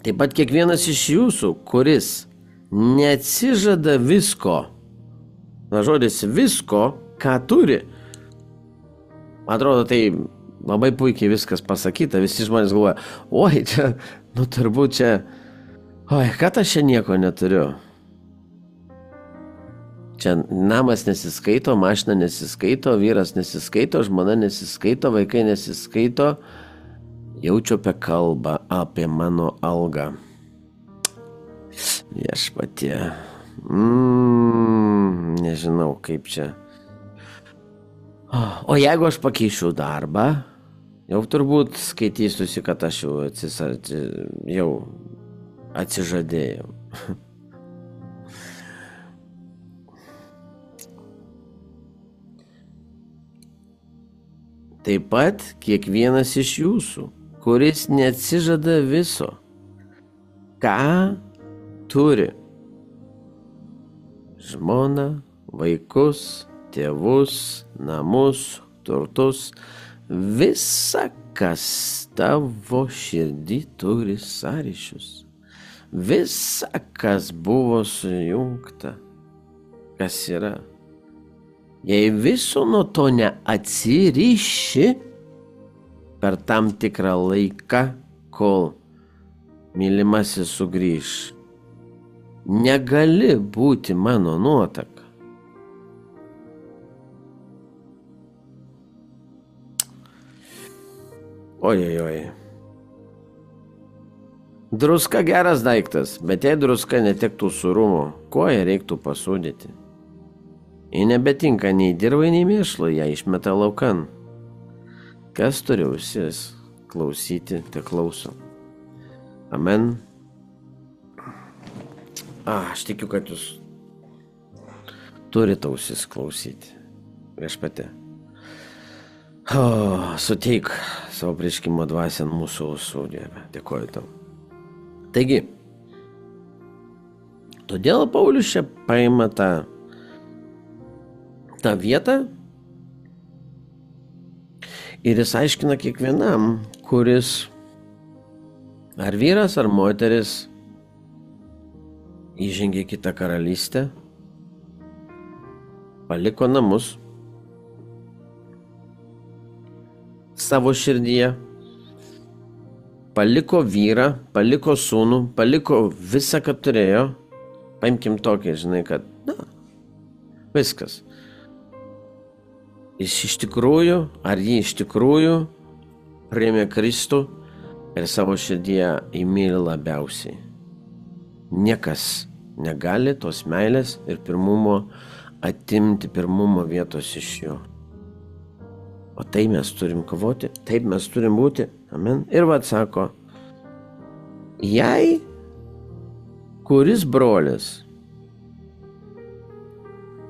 taip pat kiekvienas iš jūsų, kuris neatsižada visko, Na žodis visko, ką turi. Atrodo, tai labai puikiai viskas pasakyta. Visi žmonės galvoja, oi, čia, nu turbūt čia, oi, kad aš čia nieko neturiu. Čia namas nesiskaito, mašina nesiskaito, vyras nesiskaito, žmona nesiskaito, vaikai nesiskaito. Jaučiu apie kalbą, apie mano algą. Viešpatie. Nežinau, kaip čia. O jeigu aš pakeičiau darbą, jau turbūt skaitysiuosi, kad aš jau atsižadėjau. Taip pat kiekvienas iš jūsų, kuris neatsižada viso, ką turi. Žmoną, vaikus, tėvus, namus, turtus, visa, kas tavo širdį turi sąryšius. Visa, kas buvo sujungta, kas yra. Jei viso nuo to neatsiriši per tam tikrą laiką, kol mylimasis sugrįš, negali būti mano nuotaka. Ojojoj. Druska geras daiktas, bet jei druska netektų sūrumo, koją reiktų pasūdyti. Ji nebetinka nei dirvai, nei mėšlui, ją išmeta laukan. Kas turi ausis klausyti, te klauso. Amen. Aš tikiu, kad jūs turite ausis klausyti. Viešpatie. Suteik savo prieškimo dvasią mūsų ausų, Dieve. Dėkoju tau. Taigi, todėl Paulius čia paima tą vietą ir jis aiškina kiekvienam, kuris ar vyras, ar moteris įžengė kitą karalystę, paliko namus savo širdyje, paliko vyrą, paliko sūnų, paliko visą, ką turėjo. Paimkim tokį, žinai, kad viskas. Jis iš tikrųjų, ar jį iš tikrųjų priėmė Kristų ir savo širdyje įmyli labiausiai. Niekas negali tos meilės ir pirmumo atimti pirmumo vietos iš jo. O tai mes turim kovoti, taip mes turim būti. Amen. Ir vat sako, jei kuris brolis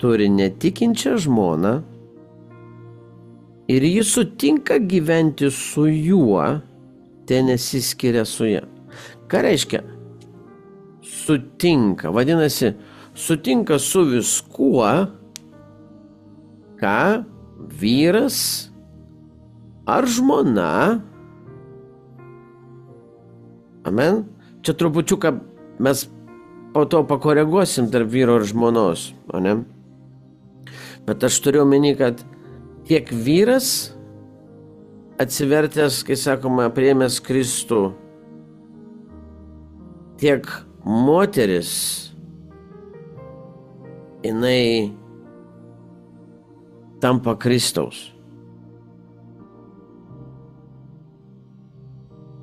turi netikinčią žmoną, ir jis sutinka gyventi su juo, tai nesiskiria su ja. Ką reiškia? Sutinka. Vadinasi, sutinka su viskuo, ką vyras ar žmona. Amen. Čia trupučiuką mes po to pakoreguosim tarp vyro ir žmonos. Ne? Bet aš turiu omeny, kad tiek vyras atsivertęs, kai sakoma, priėmęs Kristų, tiek moteris, jinai tampa Kristaus.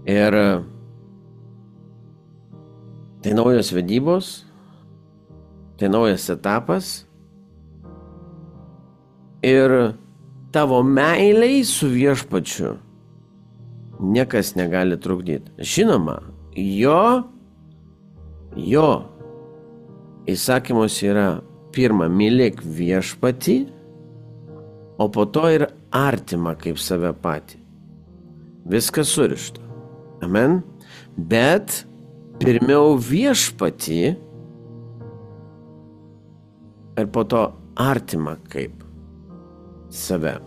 Ir tai naujos vedybos, tai naujas etapas ir tavo meiliai su viešpačiu niekas negali trukdyti. Žinoma, jo įsakymus yra pirma, mylėk viešpatį, o po to ir artimą kaip save patį. Viskas surišta. Amen. Bet pirmiau viešpatį ir po to artimą kaip save.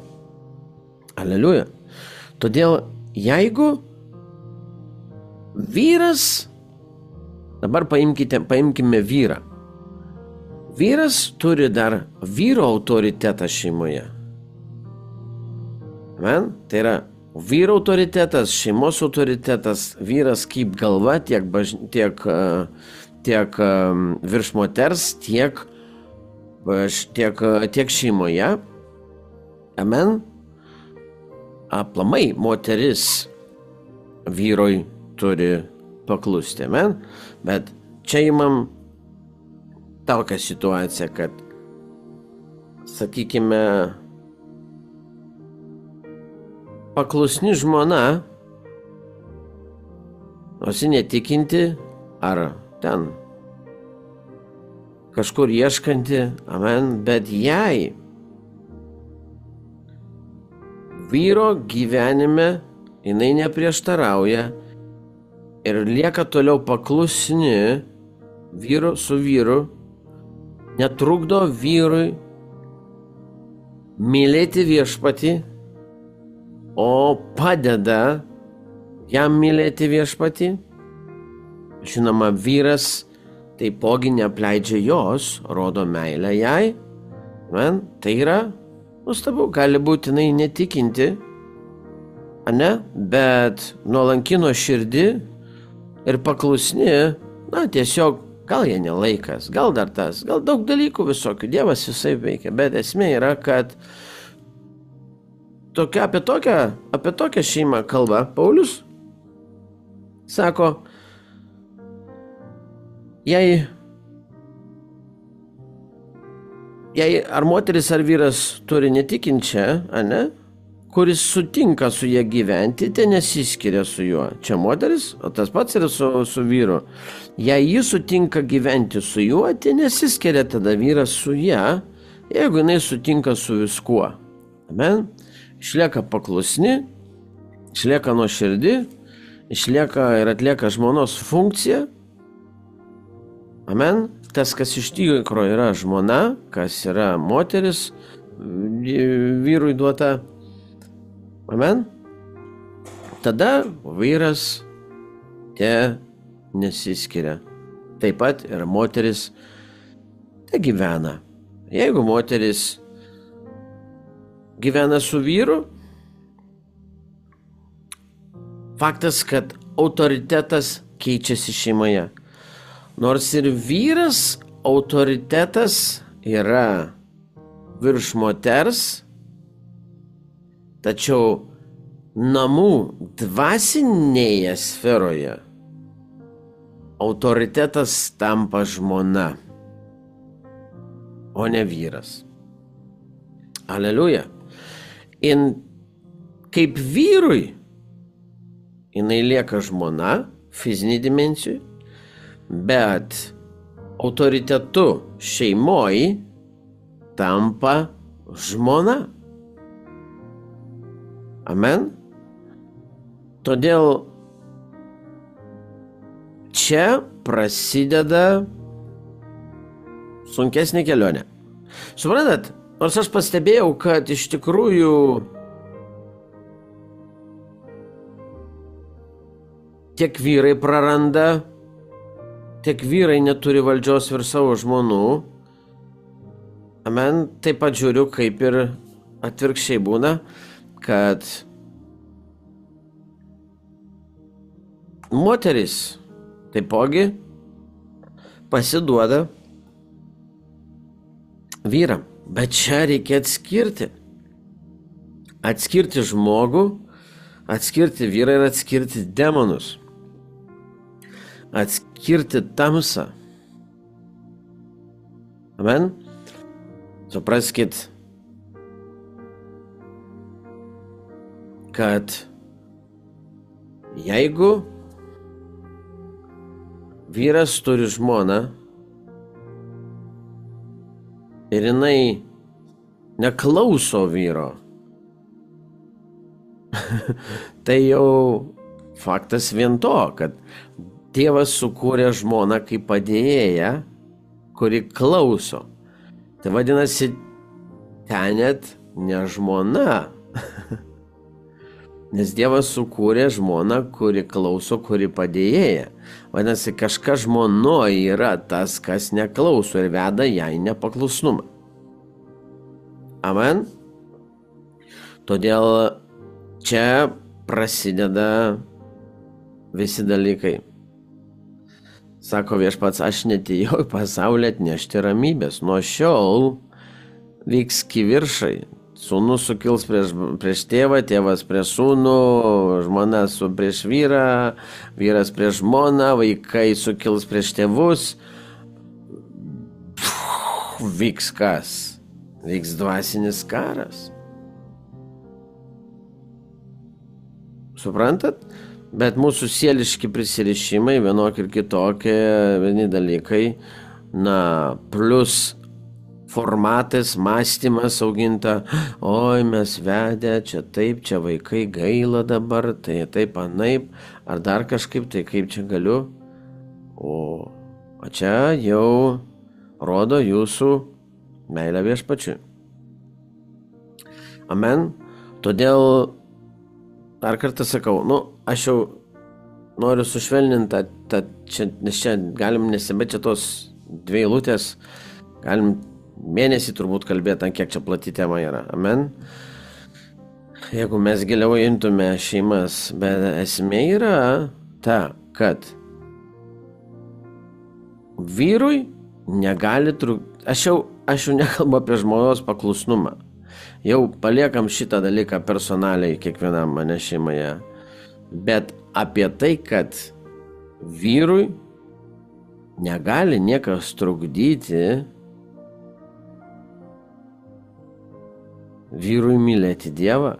Aleliuja. Todėl jeigu vyras, dabar paimkime vyrą. vyras turi dar vyro autoritetą šeimoje. Amen? Tai yra vyro autoritetas, šeimos autoritetas, vyras kaip galva tiek virš moters, tiek šeimoje. Amen? Aplamai moteris vyrui turi paklusti. Amen? Bet čia imam tokią situaciją, kad, sakykime, paklusni žmona, nors netikinti, ar ten kažkur ieškanti, amen, bet jai vyro gyvenime jinai neprieštarauja ir lieka toliau paklusni su vyru, netrukdo vyrui mylėti viešpatį, o padeda jam mylėti viešpatį. Žinoma, vyras taipogi neapleidžia jos, rodo meilę jai. Man, tai yra nuostabu, gali būti jinai netikinti, ne, bet nuolankino širdį ir paklusni, na, tiesiog gal jie nelaikas, gal dar tas, gal daug dalykų visokių, Dievas visai veikia, bet esmė yra, kad apie tokią šeimą kalba Paulius. Sako, jei ar moteris ar vyras turi netikinčią, ne, kuris sutinka su ja gyventi, tai nesiskiria su juo. Čia moteris, o tas pats yra su vyru. Jei jis sutinka gyventi su juo, tai nesiskiria tada vyras su ja, jeigu jinai sutinka su viskuo. Amen? Išlieka paklusni, išlieka nuoširdi, išlieka ir atlieka žmonos funkciją. Amen. Tas, kas iš tikro yra žmona, kas yra moteris, vyrui duota. Amen. Tada vyras nesiskiria. Taip pat ir moteris gyvena. Jeigu moteris gyvena su vyru, faktas, kad autoritetas keičiasi šeimoje. Nors ir vyras autoritetas yra virš moters, tačiau namų dvasinėje sferoje autoritetas tampa žmona, o ne vyras. Aleliuja. Ir kaip vyrui jinai lieka žmona fizinį dimensijų, bet autoritetu šeimoj tampa žmona. Amen. Todėl čia prasideda sunkesnė kelionė. Suprantat, nors aš pastebėjau, kad iš tikrųjų tiek vyrai praranda, tiek vyrai neturi valdžios virš savo žmonų. Amen. Taip pat žiūriu, kaip ir atvirkščiai būna, kad moteris taipogi pasiduoda vyram. Bet čia reikia atskirti. Atskirti žmogų, atskirti vyrą ir atskirti demonus. Atskirti tamsą. Amen. Supraskit, kad jeigu vyras turi žmoną ir jinai neklauso vyro, tai jau faktas vien to, kad Dievas sukūrė žmoną kaip padėjėją, kuri klauso. Tai vadinasi, ten net ne žmona, Nes Dievas sukūrė žmoną, kuri klauso, kuri padėjėja. Vadinasi, kažkas žmonoje yra tas, kas neklauso ir veda jai nepaklusnumą. Amen. Todėl čia prasideda visi dalykai. Sako Viešpats, aš netėjau į pasaulį atnešti ramybės. Nuo šiol vyks kiviršai. Sūnus sukils prieš tėvą, tėvas prieš sūnų, žmona prieš vyrą, vyras prieš žmoną, vaikai sukils prieš tėvus. Vyks kas? Vyks dvasinis karas. Suprantat? Bet mūsų sieliški prisirišimai, vienokie ir kitokie, vieni dalykai, plus formatas, mąstymas auginta, oi mes vedę, čia taip, čia vaikai gaila dabar, tai taip anaip, ar dar kažkaip, tai kaip čia galiu. O čia jau rodo jūsų meilę Viešpačiui. Amen. Todėl dar kartą sakau, aš jau noriu sušvelninti nes čia galim nesibėti tos dvi eilutės, galim mėnesį turbūt kalbėti, kiek čia plati tema yra. Amen. Jeigu mes giliau imtume šeimas, bet esmė yra ta, kad vyrui negali trukdyti. Aš jau nekalbu apie žmonos paklusnumą. Jau paliekam šitą dalyką personaliai kiekvienam mane šeimoje. Bet apie tai, kad vyrui negali niekas trukdyti vyrui mylėti Dievą.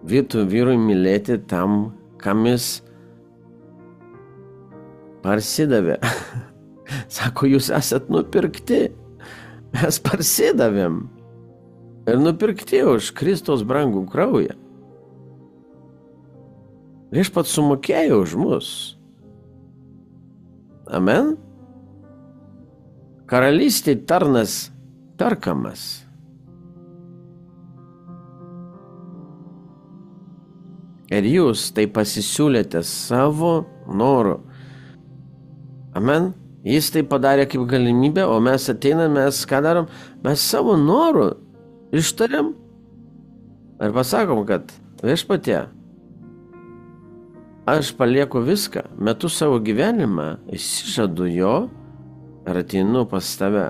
Vyrui mylėti tam, kam jis parsidavė. Sako, jūs esat nupirkti. Mes parsidavėm. Ir nupirkti už Kristaus brangų kraują. Viešpats sumokėjo už mus. Amen. Karalystė tarnas perkamas. Ir jūs tai pasisiūlėte savo noru. Amen. Jis tai padarė kaip galimybę, o mes ateiname, mes ką darom? Mes savo noru ištariam ir pasakom, kad Viešpatie, aš palieku viską, metu savo gyvenimą, išsižadu jo ir ateinu pas tave.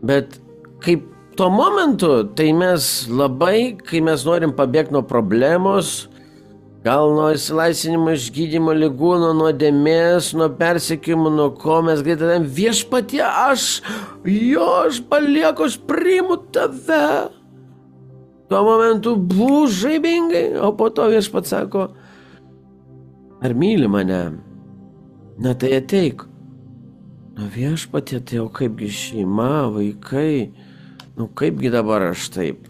Bet kaip tuo momentu, tai mes labai, kai mes norim pabėgti nuo problemos, gal nuo įsilaisvinimo, išgydymo, ligų, nuo nuodėmės, nuo persekiojimo, nuo ko mes greitai Viešpatie, aš palieku, aš priimu tave. Tuo momentu būs žaibingai, o po to Viešpats sako, ar myli mane? Na tai ateik. Na Viešpatie, tai jau kaipgi šeima, vaikai, kaipgi dabar aš taip?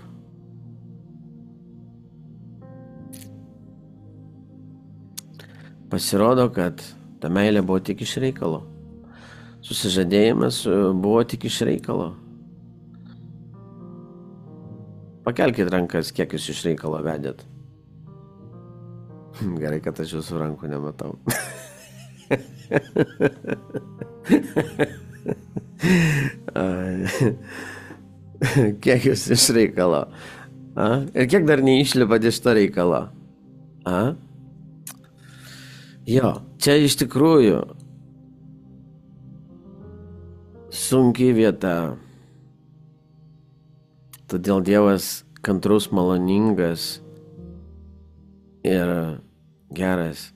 Pasirodo, kad ta meilė buvo tik iš reikalo. Susižadėjimas buvo tik iš reikalo. Pakelkit rankas, kiek jūs iš reikalo vedėt. Gerai, kad aš jūsų rankų nematau. Kiek jūs iš reikalo? Ir kiek dar neišlipat iš to reikalo? Jo, čia iš tikrųjų sunki vieta. Todėl Dievas kantrus, maloningas ir geras.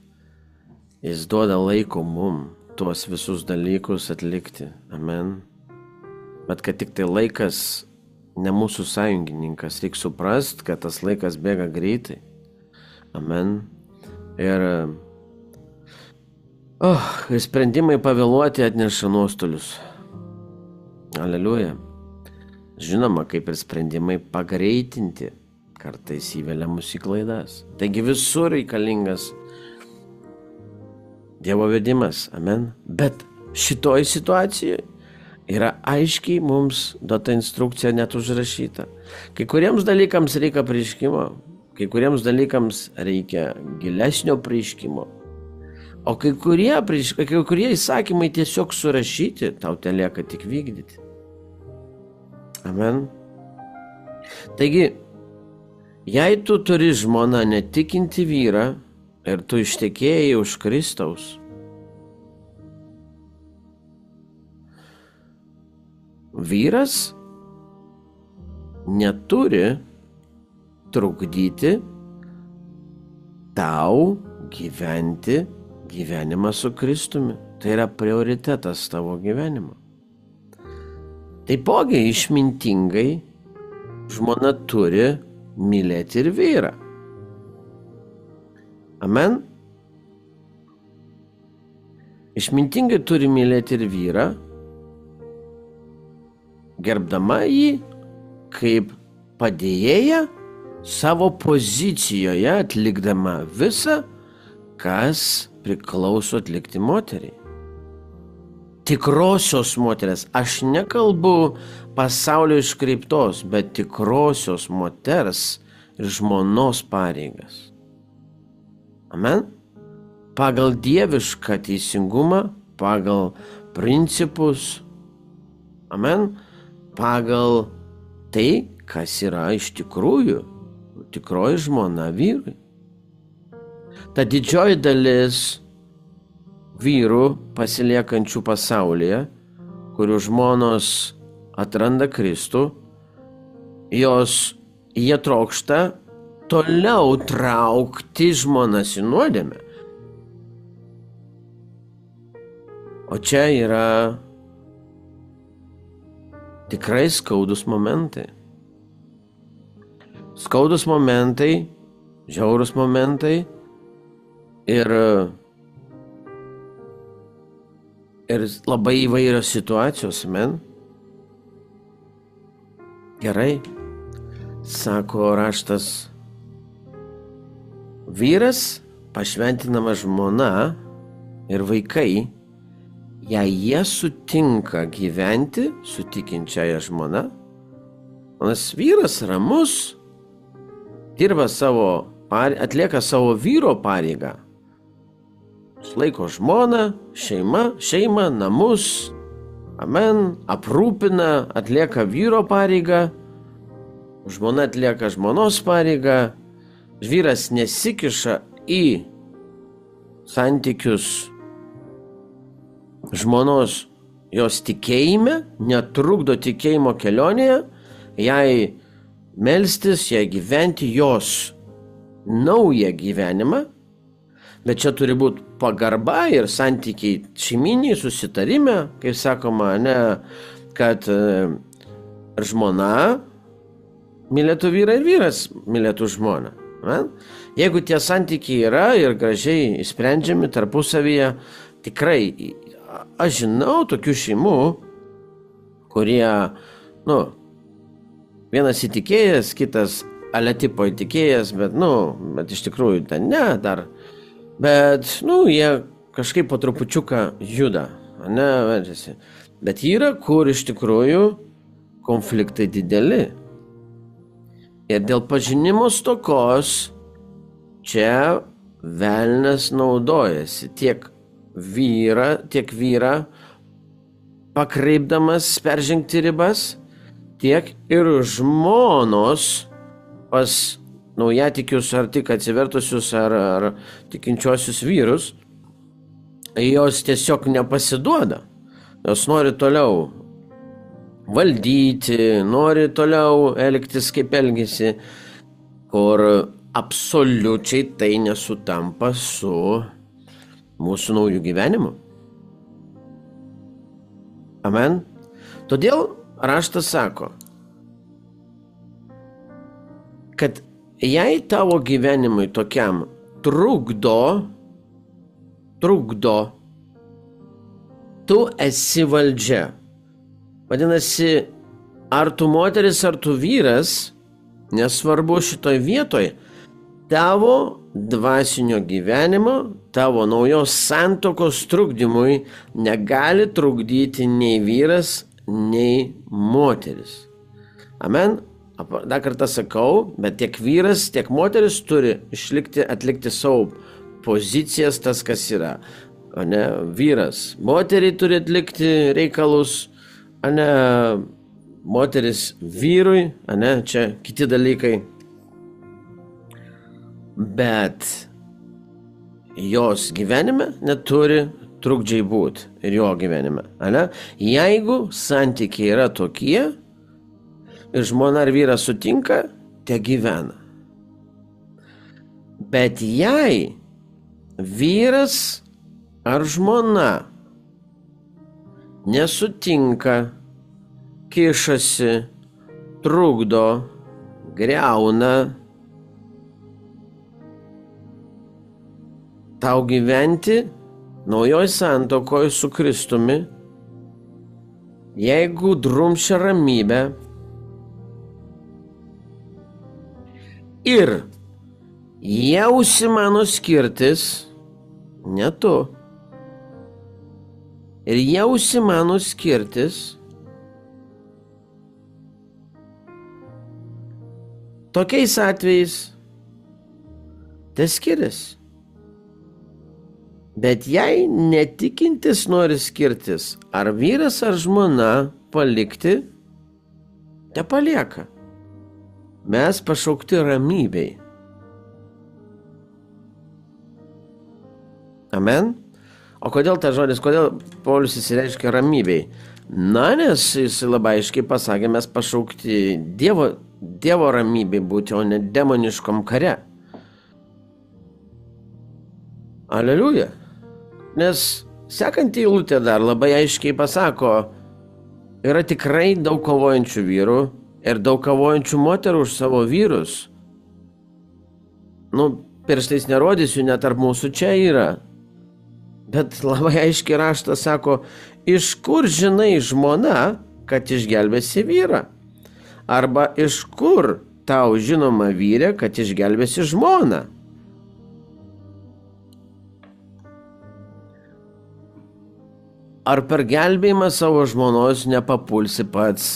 Jis duoda laiko mum tuos visus dalykus atlikti. Amen. Bet kad tik tai laikas ne mūsų sąjungininkas, reikia suprast, kad tas laikas bėga greitai. Amen. Ir sprendimai pavėluoti atneša nuostolius. Aleliuja. Žinoma, kaip ir sprendimai pagreitinti kartais įvelia mus į klaidas. Taigi visur reikalingas Dievo vedimas. Amen. Bet šitoj situacijoje Yra aiškiai mums duota instrukcija net užrašyta. Kai kuriems dalykams reikia prieškimo, kai kuriems dalykams reikia gilesnio prieškimo. O kai kurie įsakymai tiesiog surašyti, tau telieka tik vykdyti. Amen. Taigi, jei tu turi žmoną netikinti vyrą ir tu ištekėjai už Kristaus, vyras neturi trukdyti tau gyventi gyvenimą su Kristumi. Tai yra prioritetas tavo gyvenimo. Taipogi išmintingai žmona turi mylėti ir vyrą. Amen. Išmintingai turi mylėti ir vyrą, gerbdama jį kaip padėjėja savo pozicijoje, atlikdama visą, kas priklauso atlikti moteriai. Tikrosios moterės, aš nekalbu pasaulio iškreiptos, bet tikrosios moters ir žmonos pareigas. Amen? Pagal dievišką teisingumą, pagal principus, amen? Pagal tai, kas yra iš tikrųjų, tikroji žmona vyrui. Ta didžioji dalis vyrų pasiliekančių pasaulyje, kurių žmonos atranda Kristų, jie trokšta toliau traukti žmonas į nuodėmę. O čia yra tikrai skaudus momentai. Skaudus momentai, žiaurus momentai ir labai įvairios situacijos, amen. Gerai, sako raštas, vyras pašventinama žmona ir vaikai, jei jie sutinka gyventi su tikinčiaja žmona, nes vyras ramus, dirba atlieka savo vyro pareigą, laiko žmoną, šeimą, namus, amen, aprūpina, atlieka vyro pareigą, žmona atlieka žmonos pareigą, vyras nesikiša į santykius žmonos jos tikėjime, netrukdo tikėjimo kelionėje, jai melstis, jai gyventi jos naują gyvenimą, bet čia turi būti pagarba ir santykiai šeiminiai, susitarime, kaip sakoma, ne, kad žmona mylėtų vyrą ir vyras mylėtų žmoną. Jeigu tie santykiai yra ir gražiai įsprendžiami tarpusavyje, tikrai, aš žinau tokių šeimų, kurie, vienas įtikėjęs, kitas aletipo įtikėjęs, bet iš tikrųjų ten ne dar. Bet, jie kažkaip po trupučiuką juda, vedžiasi. Bet yra, kur iš tikrųjų konfliktai dideli. Ir dėl pažinimo stokos čia velnias naudojasi tiek vyrą pakreipdamas peržengti ribas, tiek ir žmonos pas naujatikius ar tik atsivertusius ar tikinčiosius vyrus, jos tiesiog nepasiduoda. Jos nori toliau valdyti, nori toliau elgtis kaip elgesi, kur absoliučiai tai nesutampa su mūsų naujų gyvenimu. Amen. Todėl raštas sako, kad jei tavo gyvenimui tokiam trukdo, tu esi valdžia. Vadinasi, ar tu moteris, ar tu vyras, nesvarbu šitoj vietoj, tavo dvasinio gyvenimo, tavo naujos santokos trukdymui negali trukdyti nei vyras, nei moteris. Amen. Dar kartą sakau, bet tiek vyras, tiek moteris turi atlikti savo pozicijas, tas kas yra. Ane, vyras, moteriai turi atlikti reikalus, ane, moteris vyrui, ane, čia kiti dalykai. Bet jos gyvenime neturi trukdžiai būti ir jo gyvenime, ane? Jeigu santykiai yra tokie, ir žmona ar vyras sutinka, te gyvena. Bet jei vyras ar žmona nesutinka, kišasi, trukdo, griauna tau gyventi naujoj santuokoj su Kristumi, jeigu drumsčia ramybę ir jie užsimano skirtis, ne tu, ir jie užsimano skirtis, tokiais atvejais tai skiriasi. Bet jei netikintis nori skirtis, ar vyras ar žmona palikti, te palieka. Mes pašaukti ramybei. Amen? O kodėl tas žodis, kodėl Paulius įsireiškia ramybei? Na, nes jis labai aiškiai pasakė, mes pašaukti Dievo ramybei būti, o ne demoniškom kare. Aleliuja. Nes sekantį eilutę dar labai aiškiai pasako, yra tikrai daug kovojančių vyrų ir daug kovojančių moterų už savo vyrus. Pirštais nerodysiu, net tarp mūsų čia yra. Bet labai aiškiai raštas sako, iš kur žinai žmona, kad išgelbėsi vyrą? Arba iš kur tau žinoma vyrė, kad išgelbėsi žmoną? Ar per gelbėjimą savo žmonos nepapulsi pats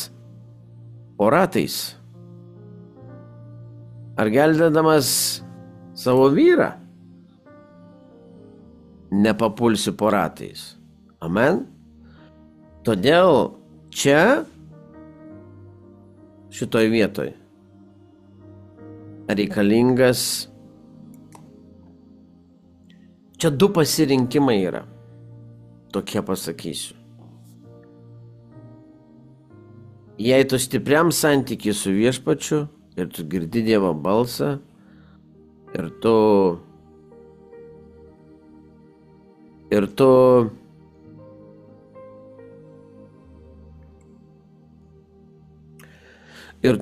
po ratais? Ar gelbėdamas savo vyrą nepapulsi po ratais? Amen? Todėl čia, šitoj vietoj, reikalingas, čia du pasirinkimai yra. Tokie pasakysiu. Jei tu stipriam santykiai su viešpačiu ir tu girdi Dievo balsą ir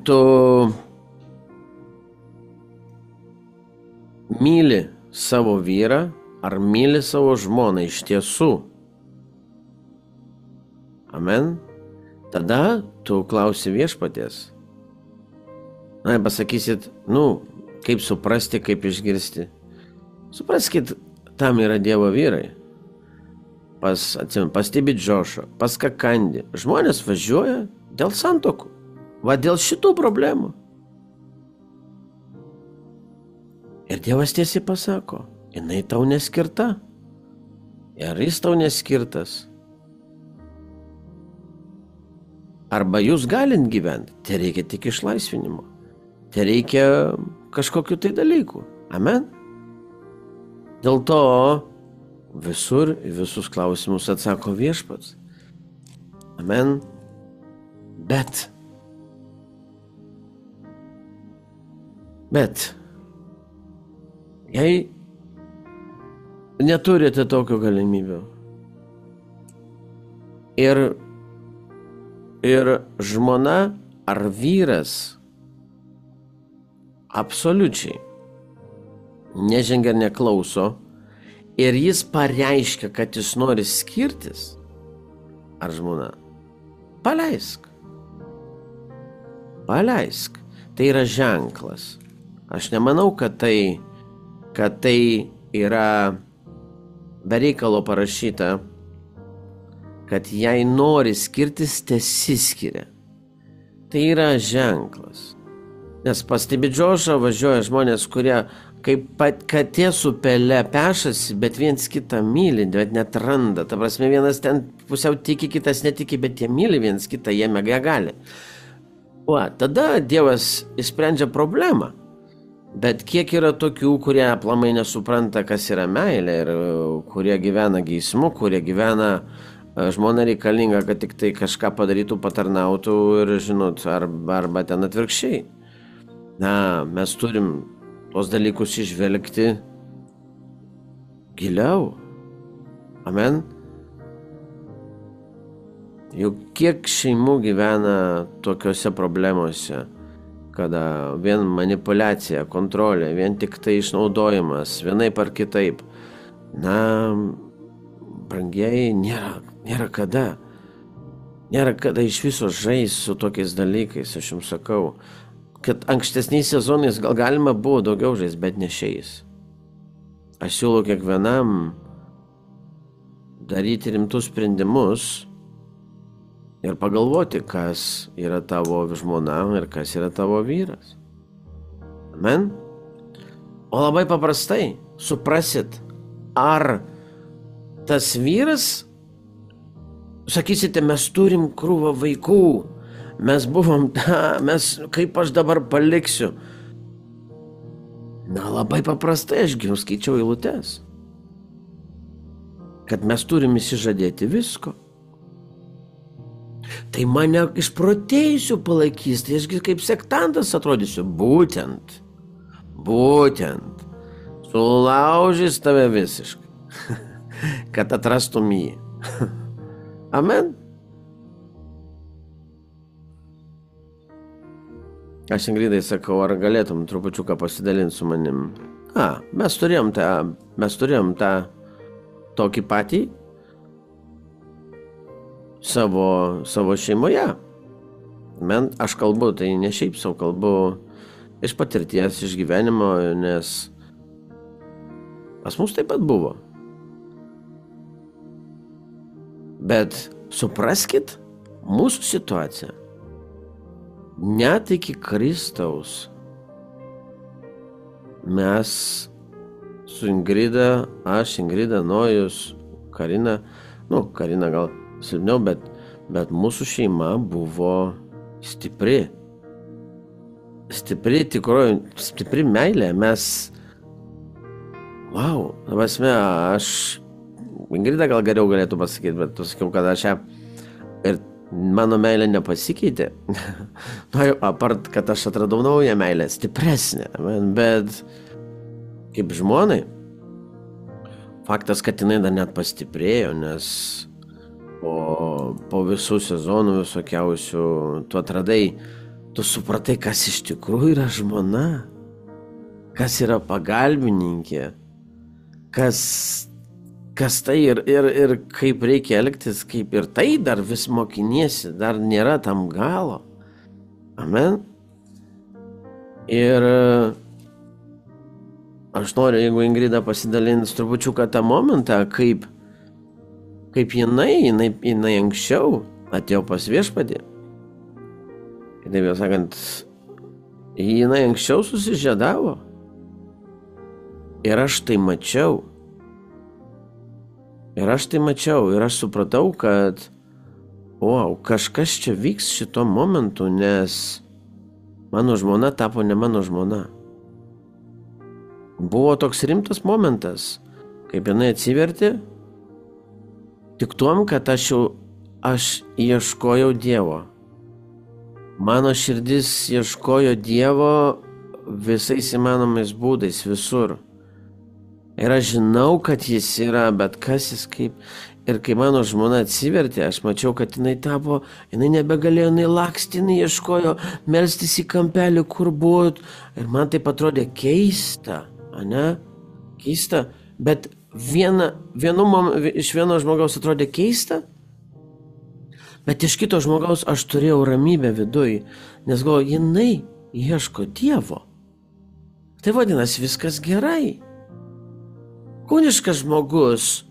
tu myli savo vyrą ar myli savo žmoną iš tiesų. Amen. Tada tu klausi viešpaties. Na, pasakysit, kaip suprasti, kaip išgirsti. Supraskit, tam yra Dievo vyrai. Pas Tibit Džošą, pas Kakandį. Žmonės važiuoja dėl santokų. Va dėl šitų problemų. Ir Dievas tiesiai pasako, jinai tau neskirta. Ir jis tau neskirtas. Arba jūs galint gyventi, tai reikia tik išlaisvinimo. Tai reikia kažkokių tai dalykų. Amen? Dėl to visur į visus klausimus atsako viešpats. Amen? Bet, jei neturite tokio galimybių ir žmona ar vyras absoliučiai nežengia ir neklauso ir jis pareiškia, kad jis nori skirtis, ar žmona, paleisk. Tai yra ženklas. Aš nemanau, kad tai yra be reikalo parašyta kad jei nori skirtis, tesiskiria. Tai yra ženklas. Nes pastebi Džošą važiuoja žmonės, kurie kaip pat katė su pele pešasi, bet viens kitą myli, bet net randa. Ta prasme, vienas ten pusiau tiki, kitas netiki, bet jie myli viens kitą, jie mega gali. O, tada Dievas išsprendžia problemą. Bet kiek yra tokių, kurie aplamai nesupranta, kas yra meilė ir kurie gyvena geismu, kurie gyvena žmona reikalinga, kad tik tai kažką padarytų, patarnautų ir, žinot, arba ten atvirkščiai. Na, mes turim tos dalykus išvelgti giliau. Amen. Juk kiek šeimų gyvena tokiuose problemuose, kada vien manipuliacija, kontrolė, vien tik tai išnaudojimas, vienaip ar kitaip. Na, brangieji, nėra kada. Nėra kada iš viso žais su tokiais dalykais, aš jums sakau. Kad ankstesniais sezonais gal galima buvo daugiau žais, bet ne šiais. Aš siūlau kiekvienam daryti rimtus sprendimus ir pagalvoti, kas yra tavo žmona ir kas yra tavo vyras. Amen? O labai paprastai suprasit, ar tas vyras, sakysite, mes turim krūvą vaikų, mes buvom mes kaip aš dabar paliksiu. Na, labai paprastai, aš skaičiau eilutes, kad mes turim įsižadėti visko. Tai mane išprotėjusiu palaikys, tai aš kaip sektantas atrodysiu. Būtent. Sulaužys tave visiškai, kad atrastum jį. Amen. Aš Ingridai sakau, ar galėtum trupučiuką pasidalinti su manim? Mes turėjom tą tokį patį savo šeimoje. Aš kalbu, tai ne šiaip savo kalbu iš patirties, iš gyvenimo, nes pas mus taip pat buvo. Bet supraskit mūsų situaciją. Net iki Kristaus mes su Ingrida, Ingrida, Nojus, Karina, Karina gal silpniau, bet mūsų šeima buvo stipri. Stipri meilė. Mes, Ingrida gal geriau galėtų pasakyti, bet tu sakiau, kad aš ją ir mano meilė nepasikeitė. Apart, kad aš atradau naują meilę, stipresnę, bet kaip žmonai, faktas, kad jinai dar net pastiprėjo, nes po visų sezonų visokiausių tu atradai, tu supratai, kas iš tikrųjų yra žmona, kas yra pagalbininkė, kas tai ir kaip reikia elgtis, kaip ir tai dar vis mokiniesi, dar nėra tam galo. Amen. Ir aš noriu, jeigu Ingrida pasidalins trupučiuką tą momentą, kaip jinai anksčiau atėjo pas viešpatį. Taip jau sakant, jinai anksčiau susižadavo. Ir aš tai mačiau. Ir aš supratau, kad kažkas čia vyks šito momentu, nes mano žmona tapo ne mano žmona. Buvo toks rimtas momentas, kaip jinai atsivertė, tik tuom, kad aš ieškojau Dievo. Mano širdis ieškojo Dievo visais įmanomais būdais, visur. Ir aš žinau, kad jis yra, bet kas jis kaip. Ir kai mano žmona atsivertė, aš mačiau, kad jinai nebegalėjo, jinai lakstė, jinai ieškojo melstis į kampelį, kur buvo. Ir man tai atrodė keista, ane? Keista, bet iš vieno žmogaus atrodė keista, bet iš kito žmogaus aš turėjau ramybę viduj, nes galvoju, jinai ieško Dievo. Tai vadinasi, viskas gerai. Kūniškas žmogus,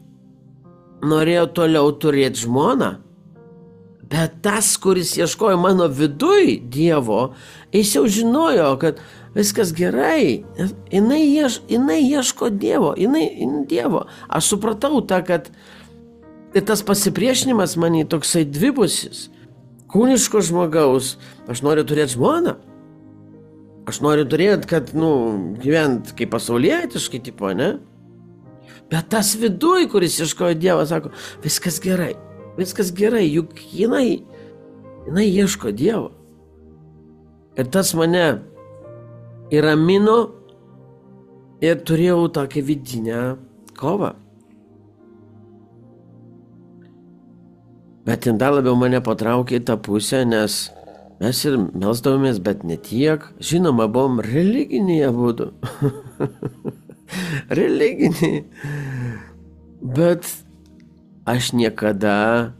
norėjo toliau turėti žmoną, bet tas, kuris ieškojo mano viduj Dievo, jis jau žinojo, kad viskas gerai, jinai ieško Dievo, jinai Dievo. Aš supratau tą, kad tas pasipriešinimas man toksai dvipusis, kūniško žmogaus, aš noriu turėti žmoną, aš noriu turėti, kad, gyventi kaip pasaulietiškai, tipo, ne? Bet tas viduj, kuris ieškojo Dievą, sako, viskas gerai, juk jinai ieško Dievo. Ir tas mane įramino ir turėjau tokią vidinę kovą. Bet dar labiau mane patraukė į tą pusę, nes mes ir melsdavomės, bet ne tiek. Žinoma, buvom religiniai abudu. Religiniai. Bet aš niekada,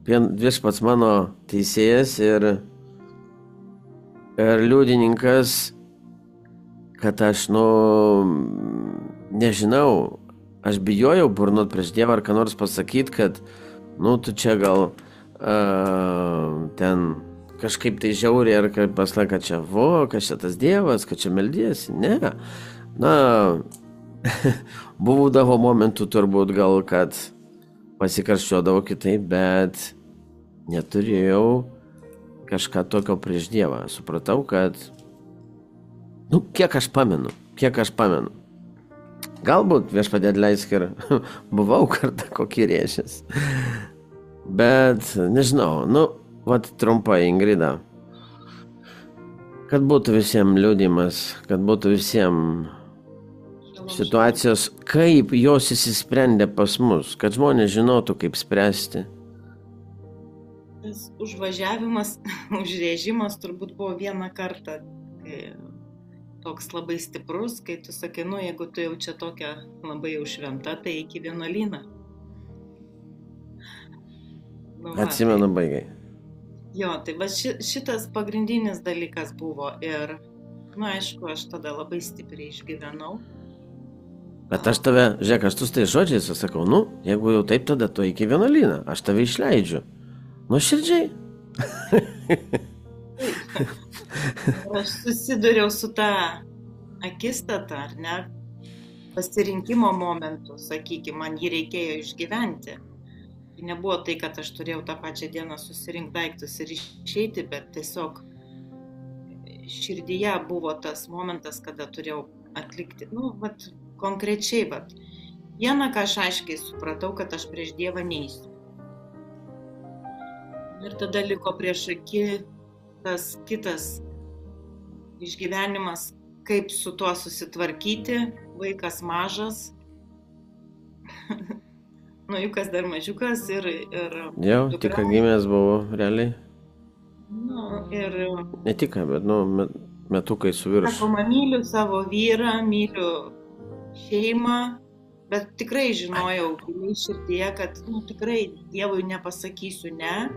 viešpats mano teisėjas ir liudininkas, kad aš, nežinau, aš bijojau burnot prieš Dievą ar ką nors pasakyti, kad, tu čia gal ten kažkaip tai žiauriai, ar kaip pasakė, kad čia kas čia tas Dievas, kad čia meldiesi. Ne. Būdavo momentų turbūt gal, kad pasikarščiuodavo kitaip, bet neturėjau kažką tokio prieš Dievą. Supratau, kad, kiek aš pamenu. Galbūt viešpatie atleisk ir buvau kartą kokį rėšęs. Bet, nežinau, trumpai, Ingrida. Kad būtų visiems liudimas, kad būtų visiems situacijos, kaip jos įsisprendė pas mus, kad žmonės žinotų, kaip spręsti. Tas užvažiavimas, užrėžimas turbūt buvo vieną kartą, toks labai stiprus, kai tu sakai, jeigu tu jau čia tokia labai jau šventa, tai iki vienuolyną. Atsimenu baigai. Jo, tai šitas pagrindinis dalykas buvo ir, aišku, aš tada labai stipriai išgyvenau. Bet aš tave, žiūrėk, aš tu tai žodžiais sakau, jeigu jau taip, tada tu iki vienuolyną, aš tave išleidžiu. Nuoširdžiai. Aš susidūriau su tą akistata, ar ne, pasirinkimo momentu, sakykime, man jį reikėjo išgyventi. Tai nebuvo tai, kad aš turėjau tą pačią dieną susirinkti daiktus ir išeiti, bet tiesiog širdyje buvo tas momentas, kada turėjau atlikti, konkrečiai, vieną, ką aš aiškiai supratau, kad aš prieš Dievą neisiu. Ir tada liko prieš akį tas kitas išgyvenimas, kaip su tuo susitvarkyti, vaikas mažas, jukas dar mažiukas ir jau, tik gimęs buvo, realiai. Ir... Ne tik, bet, metukai su virš. Sakoma, myliu savo vyrą, myliu šeimą, bet tikrai žinojau giliai širdyje, kad, tikrai Dievui nepasakysiu ne.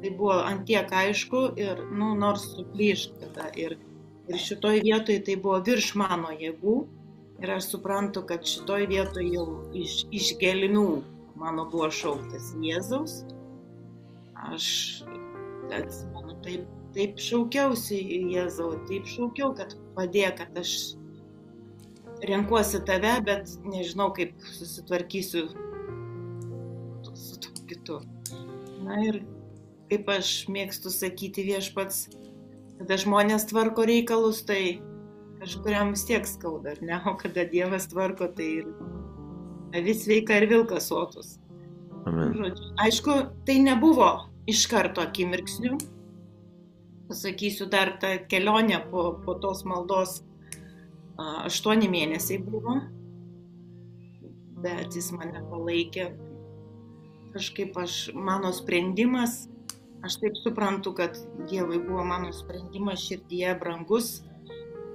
Tai buvo antiek aišku ir, nors suplyšt tada. Ir šitoj vietoj tai buvo virš mano jėgų. Ir aš suprantu, kad šitoj vietoj jau iš gelmių mano buvo šauktas Jėzaus. Aš atsimenu, taip šaukiausi Jėzau, taip šaukiau, kad padėk, kad aš renkuosi tave, bet nežinau, kaip susitvarkysiu su tuo kitu. Ir kaip aš mėgstu sakyti viešpats, kada žmonės tvarko reikalus, tai kažkuriam vis tiek skauda, ar ne? O kada Dievas tvarko, tai ir avis sveika ir vilkas sotus. Amen. Aišku, tai nebuvo iš karto akimirksnių. Pasakysiu, dar ta kelionė po tos maldos 8 mėnesiai buvo, bet jis mane palaikė. Kažkaip mano sprendimas, aš taip suprantu, kad Dievui buvo mano sprendimas širdyje brangus.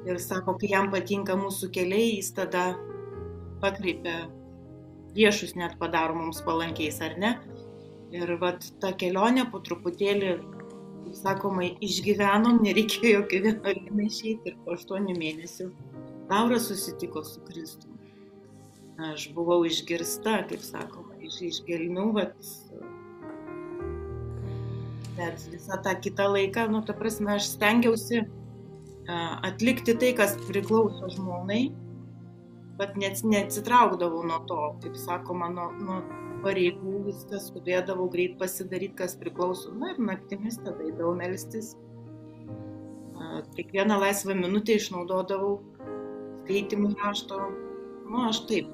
Ir sako, kai jam patinka mūsų keliai, jis tada pakreipia priešus, net padaro mums palankiais, ar ne? Ir ta kelionė po truputėlį, kaip sakoma, išgyvenom, nereikėjo jokio vienuolyną išeiti ir po 8 mėnesių Laura susitiko su Kristumi. aš buvau išgirsta, kaip sakoma, iš gelmių, bet visą tą kitą laiką, ta prasme, aš stengiausi atlikti tai, kas priklauso žmonai, bet neatsitraukdavau nuo to, kaip sakoma, nuo pareigų, viskas skubėdavau greit pasidaryti, kas priklauso. Ir naktimis tada eidavau melstis. Kiekvieną laisvą minutę išnaudodavau skaitimų rašto. Aš taip.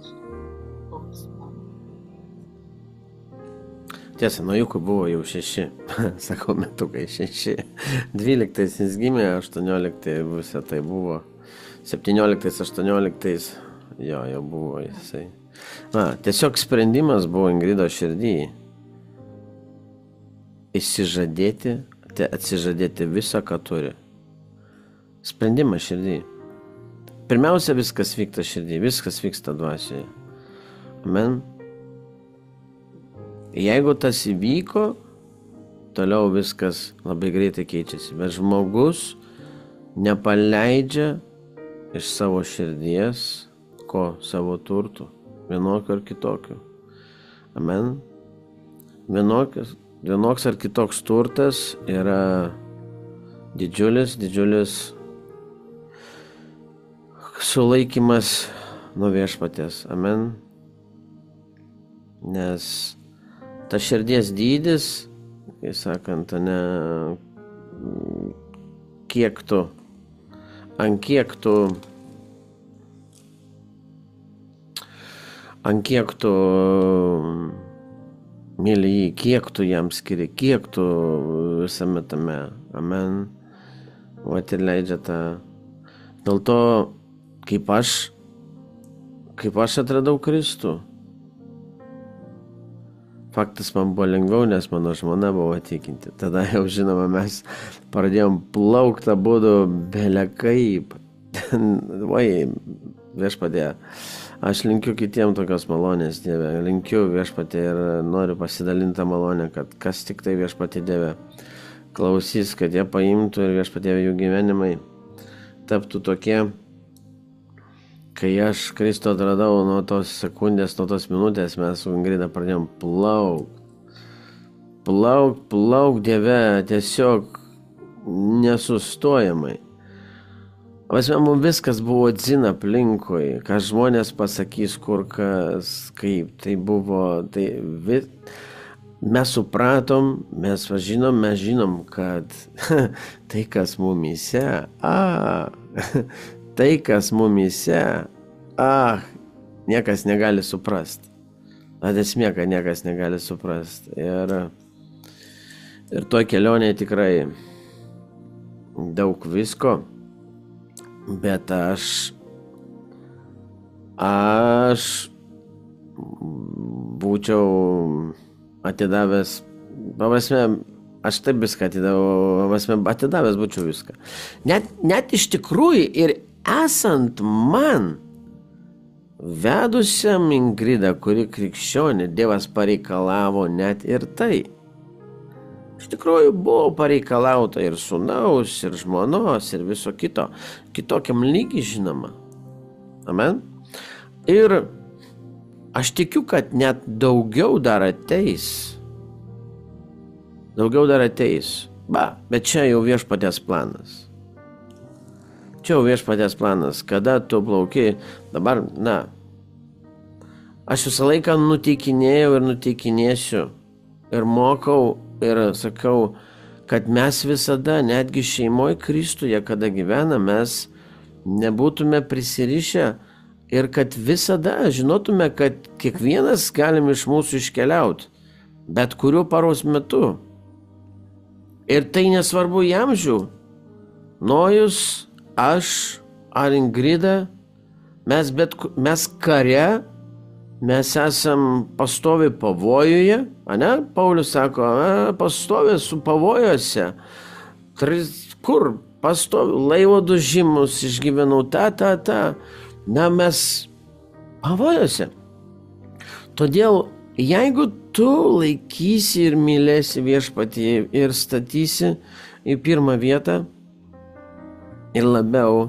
Tiesa, nuo Jukų buvo jau 6, sakau, metukai 6. 12 jis gimė, 18 visą tai buvo. 17, 18, jau buvo jisai. Tiesiog sprendimas buvo Ingrido širdį. Atsižadėti visą, ką turi. Sprendimas širdį. Pirmiausia, viskas vyksta širdį, viskas vyksta dvasioje. Amen. Jeigu tas įvyko, toliau viskas labai greitai keičiasi. Bet žmogus nepaleidžia iš savo širdies, savo turtų, vienokių ar kitokių. Amen. Vienoks ar kitoks turtas yra didžiulis sulaikymas nuo viešpaties. Amen. Nes ta širdies dydis, kai sakant, ant kiek tu myli jį, kiek tu jam skiri, kiek tu visame tame. Amen. Ir leidžia tą. Dėl to, kaip aš atradau Kristų, faktas man buvo lengviau, nes mano žmona buvo tikinti. Tada jau, žinoma, mes pradėjom plaukti abudu belekaip. Viešpatie, aš linkiu kitiem tokios malonės, Dieve. Linkiu viešpatie ir noriu pasidalinti tą malonę, kad kas tik tai viešpatie Dieve klausys, kad jie paimtų ir viešpatie jų gyvenimai taptų tokie, kai aš Kristų atradau nuo tos sekundės, nuo tos minutės, mes su Ingrida pradėjom plauk Dieve, tiesiog nesustojamai. Mums viskas buvo dzin aplinkui, ką žmonės pasakys, kur kas, kaip tai buvo. Mes supratom, mes žinom, kad tai, kas mumyse, niekas negali suprasti. Esmė, kad niekas negali suprasti. Ir toj kelionėje tikrai daug visko, bet aš būčiau atidavęs, aš taip viską atidavęs būčiau viską. Net iš tikrųjų ir esant man vedusiam Ingridą, kuri krikščionė, Dievas pareikalavo net ir tai. Iš tikrųjų buvo pareikalauta ir sūnaus, ir žmonos, ir viso kito. Kitokiam lygiai, žinoma. Amen. Ir aš tikiu, kad net daugiau dar ateis. Bet čia jau viešpaties planas. Kada tu plauki, dabar, aš visą laiką nuteikinėjau ir nuteikinėsiu. Ir mokau ir sakau, kad mes visada, netgi šeimoje Kristuje, kada gyvena, mes nebūtume prisirišę ir kad visada žinotume, kad kiekvienas galim iš mūsų iškeliauti, bet kuriuo paros metu. Ir tai nesvarbu į amžių. Nojus, aš ar Ingrida, mes kare, mes esam pastovi pavojuje, Paulius sako, pastovi su pavojuose. Kur pastovi, laivo dužimus išgyvenau, mes pavojuose. Todėl, jeigu tu laikysi ir mylėsi viešpatį ir statysi į pirmą vietą ir labiau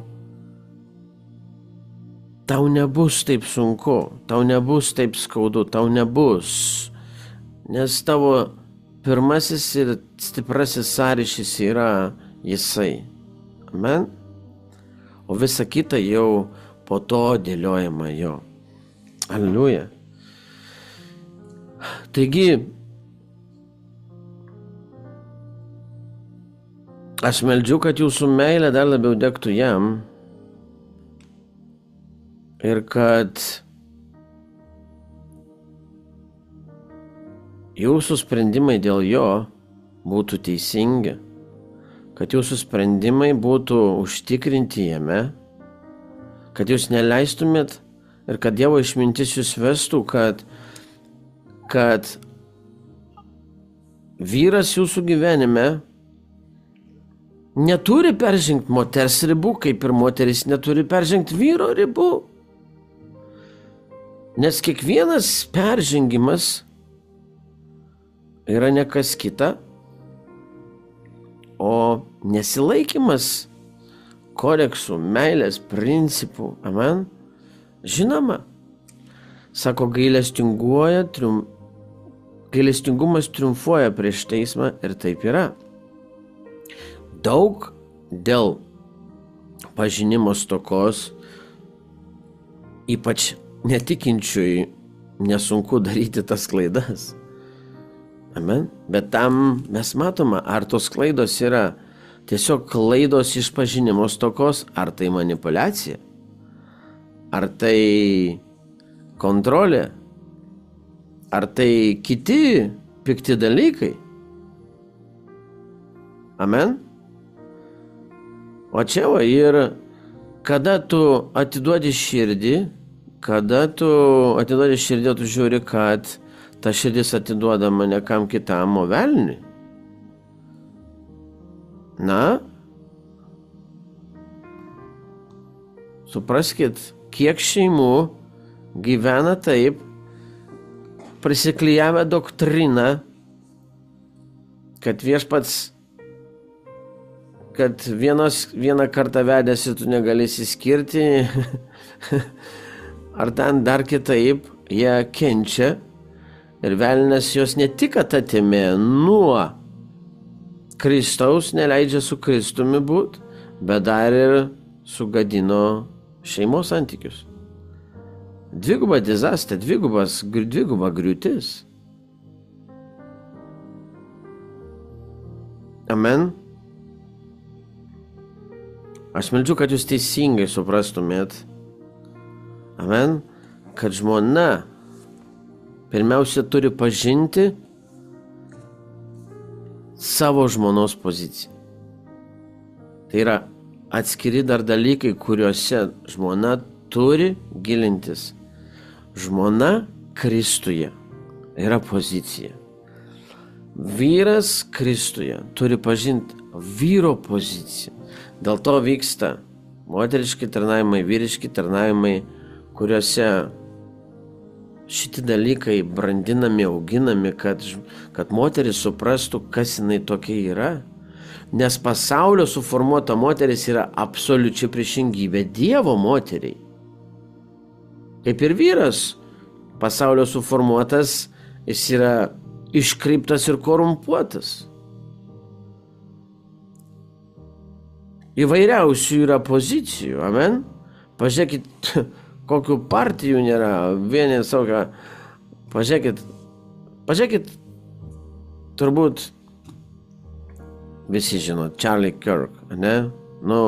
tau nebus taip sunku, tau nebus taip skaudu, tau nebus. Nes tavo pirmasis ir stiprasis sąryšis yra Jisai. Amen. O visa kita jau po to dėliojama jo. Aleliuja. Taigi, aš meldžiu, kad jūsų meilė dar labiau degtų jam ir kad jūsų sprendimai dėl jo būtų teisingi, kad jūsų sprendimai būtų užtikrinti jame, kad jūs neleistumėt ir kad Dievo išmintis jūs vestų, kad vyras jūsų gyvenime neturi peržengti moters ribų, kaip ir moteris neturi peržengti vyro ribų. Nes kiekvienas peržengimas yra ne kas kita, o nesilaikymas kodeksų, meilės, principų. Amen. Žinoma, sako, gailestingumas triumfuoja prieš teismą ir taip yra. Daug dėl pažinimo stokos, ypač netikinčiui, nesunku daryti tas klaidas. Amen. Bet tam mes matome, ar tos klaidos yra tiesiog klaidos iš pažinimo stokos, ar tai manipulacija, ar tai kontrolė, ar tai kiti pikti dalykai. Amen. O čia va ir kada tu atiduodi širdį, tu žiūri, kad ta širdis atiduodama ne kam kitam, o velniui. Na, supraskit, kiek šeimų gyvena taip, prisiklijavę doktriną, kad viešpats, kad vieną kartą vedėsi, tu negalėsi skirti, ar ten dar kitaip, jie kenčia ir velnias jos ne tik atėmė nuo Kristaus, neleidžia su Kristumi būt, bet dar ir sugadino šeimos santykius. Dviguba disaster, dviguba griūtis. Amen. Aš meldžiu, kad jūs teisingai suprastumėt. Amen. Kad žmona pirmiausia turi pažinti savo žmonos poziciją. Tai yra atskiri dar dalykai, kuriuose žmona turi gilintis. Žmona Kristuje yra pozicija. Vyras Kristuje turi pažinti vyro poziciją. Dėl to vyksta moteriški tarnavimai, vyriški tarnavimai, kuriuose šitie dalykai brandinami, auginami, kad moteris suprastų, kas jinai tokia yra. Nes pasaulio suformuota moteris yra absoliučiai priešingybė Dievo moteriai. Kaip ir vyras pasaulio suformuotas, jis yra iškreiptas ir korumpuotas. Įvairiausių yra pozicijų, amen. Pažiūrėkit, kokių partijų nėra, vieni saugia, pažiūrėkit, turbūt visi žinot, Charlie Kirk, ne? Nu,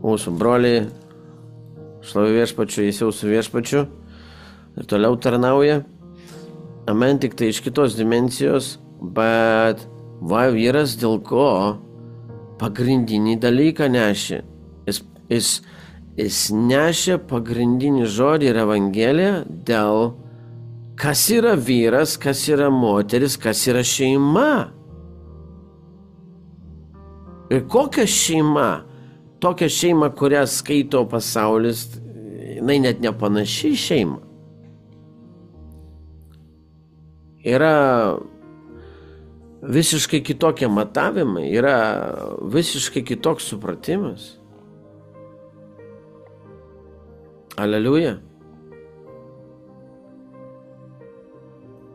mūsų broliai, šlovė viešpačiu, jis jau su viešpačiu ir toliau tarnauja. Amen, tik tai iš kitos dimensijos, bet vyras dėl ko pagrindinį dalyką nešė. Jis nešė pagrindinį žodį ir evangeliją dėl kas yra vyras, kas yra moteris, kas yra šeima. Ir kokia šeima? Tokia šeima, kurią skaito pasaulis, jinai net nepanaši šeima. Yra visiškai kitokie matavimai, yra visiškai kitoks supratimas. Aleliuja.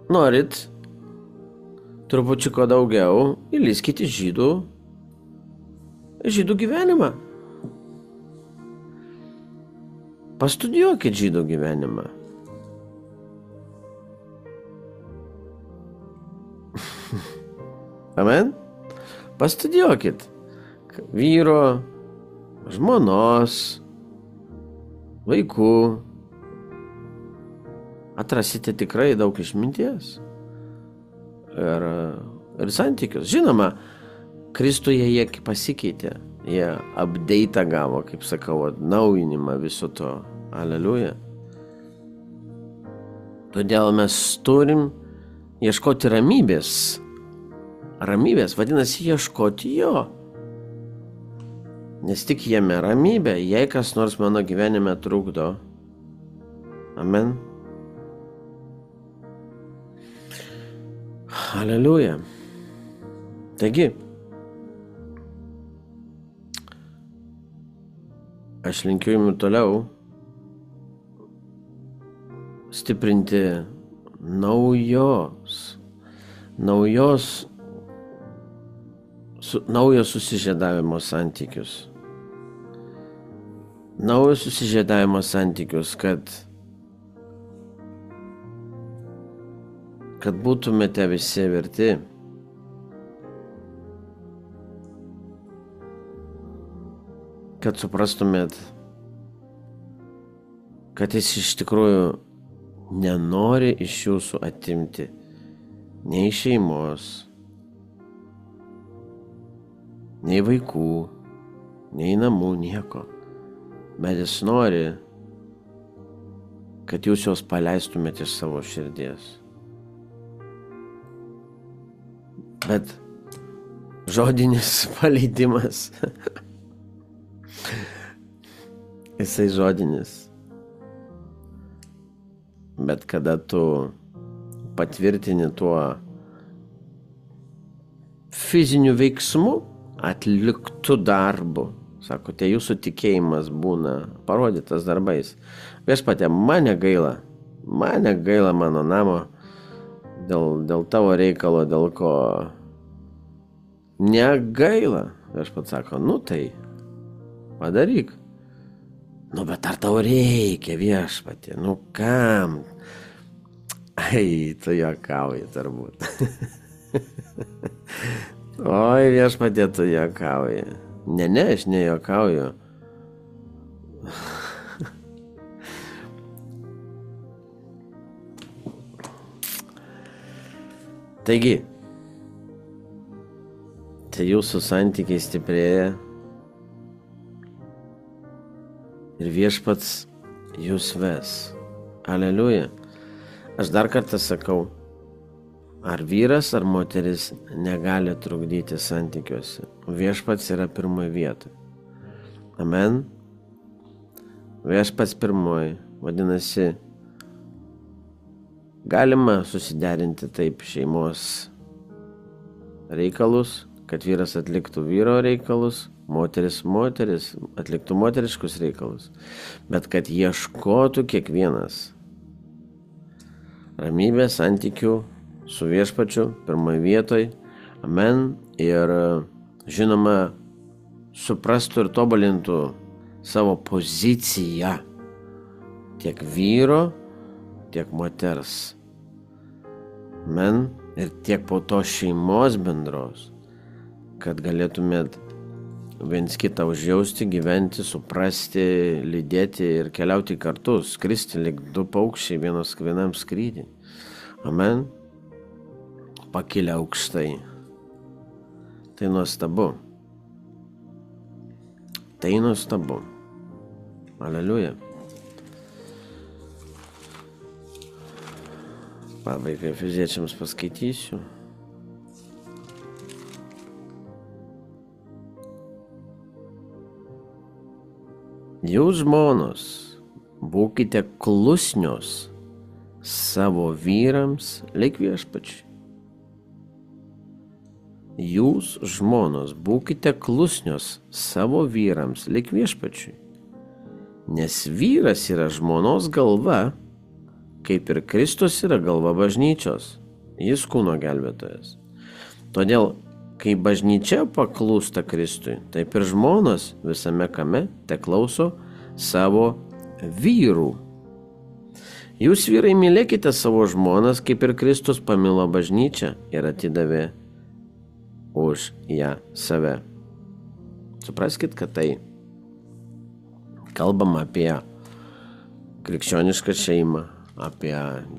Norit trupučiuko daugiau, įlyskite žydų gyvenimą. Pastudijuokit žydų gyvenimą. Amen? Pastudijuokit vyro, žmonos, vaikų. Atrasite tikrai daug išminties ir santykius. Žinoma, Kristuje jie pasikeitė, jie update'ą gavo, kaip sakau, atnaujinimą viso to. Aleliuja. Todėl mes turim ieškoti ramybės. Ramybės, vadinasi, ieškoti jo. Nes tik jame ramybė, jei kas nors mano gyvenime trukdo. Amen. Aleliuja. Taigi, aš linkiu jums toliau stiprinti naujo susižiedavimo santykius. Naujo susižiedavimo santykius, kad būtumėte visi verti. Kad suprastumėt, kad jis iš tikrųjų nenori iš jūsų atimti nei šeimos, nei vaikų, nei namų, nieko. Bet jis nori, kad jūs juos paleistumėte iš savo širdies. Bet žodinis paleidimas, jisai žodinis. Bet kada tu patvirtini tuo fiziniu veiksmu, atliktų darbu, sakote, jūsų tikėjimas būna parodytas darbais. Viešpatie, mane gaila mano namo dėl tavo reikalo, dėl ko negaila. Viešpats sako, nu tai padaryk. Nu, bet ar tau reikia, viešpatie, nu kam? Ai, tu juokauji turbūt. Oi, viešpatie, tu juokauji. Ne, aš nejuokauju. Taigi, tai jūsų santykiai stiprėja ir viešpats jūs ves. Aleliuja. Aš dar kartą sakau, ar vyras, ar moteris negali trukdyti santykiuose. Viešpats yra pirmoji vieta. Amen. Viešpats pirmoji. Vadinasi, galima susiderinti taip šeimos reikalus, kad vyras atliktų vyro reikalus, moteris atliktų moteriškus reikalus. Bet kad ieškotų kiekvienas ramybės santykių su viešpačiu pirmoje vietoje. Amen. Ir žinoma, suprastų ir tobulintų savo poziciją tiek vyro, tiek moters. Amen. Ir tiek po to šeimos bendros, kad galėtumėt viens kitą užjausti, gyventi, suprasti, lydėti ir keliauti kartu, skristi lyg du paukščiai vienam skrydį. Amen. Pakilę aukštai. Tai nuostabu. Tai nuostabu. Aleliuja. Pabaigai Efeziečiams paskaitysiu. Jūs žmonos, būkite klusnios savo vyrams lyg viešpačiui. Jūs žmonos, būkite klusnios savo vyrams lyg viešpačiui. Nes vyras yra žmonos galva, kaip ir Kristus yra galva bažnyčios. Jis kūno gelbėtojas. Todėl, kai bažnyčia paklūsta Kristui, taip ir žmonos visame kame teklauso savo vyrų. Jūs vyrai mylėkite savo žmonas, kaip ir Kristus pamilo bažnyčią ir atidavė už ją save. Supraskit, kad tai kalbam apie krikščionišką šeimą, apie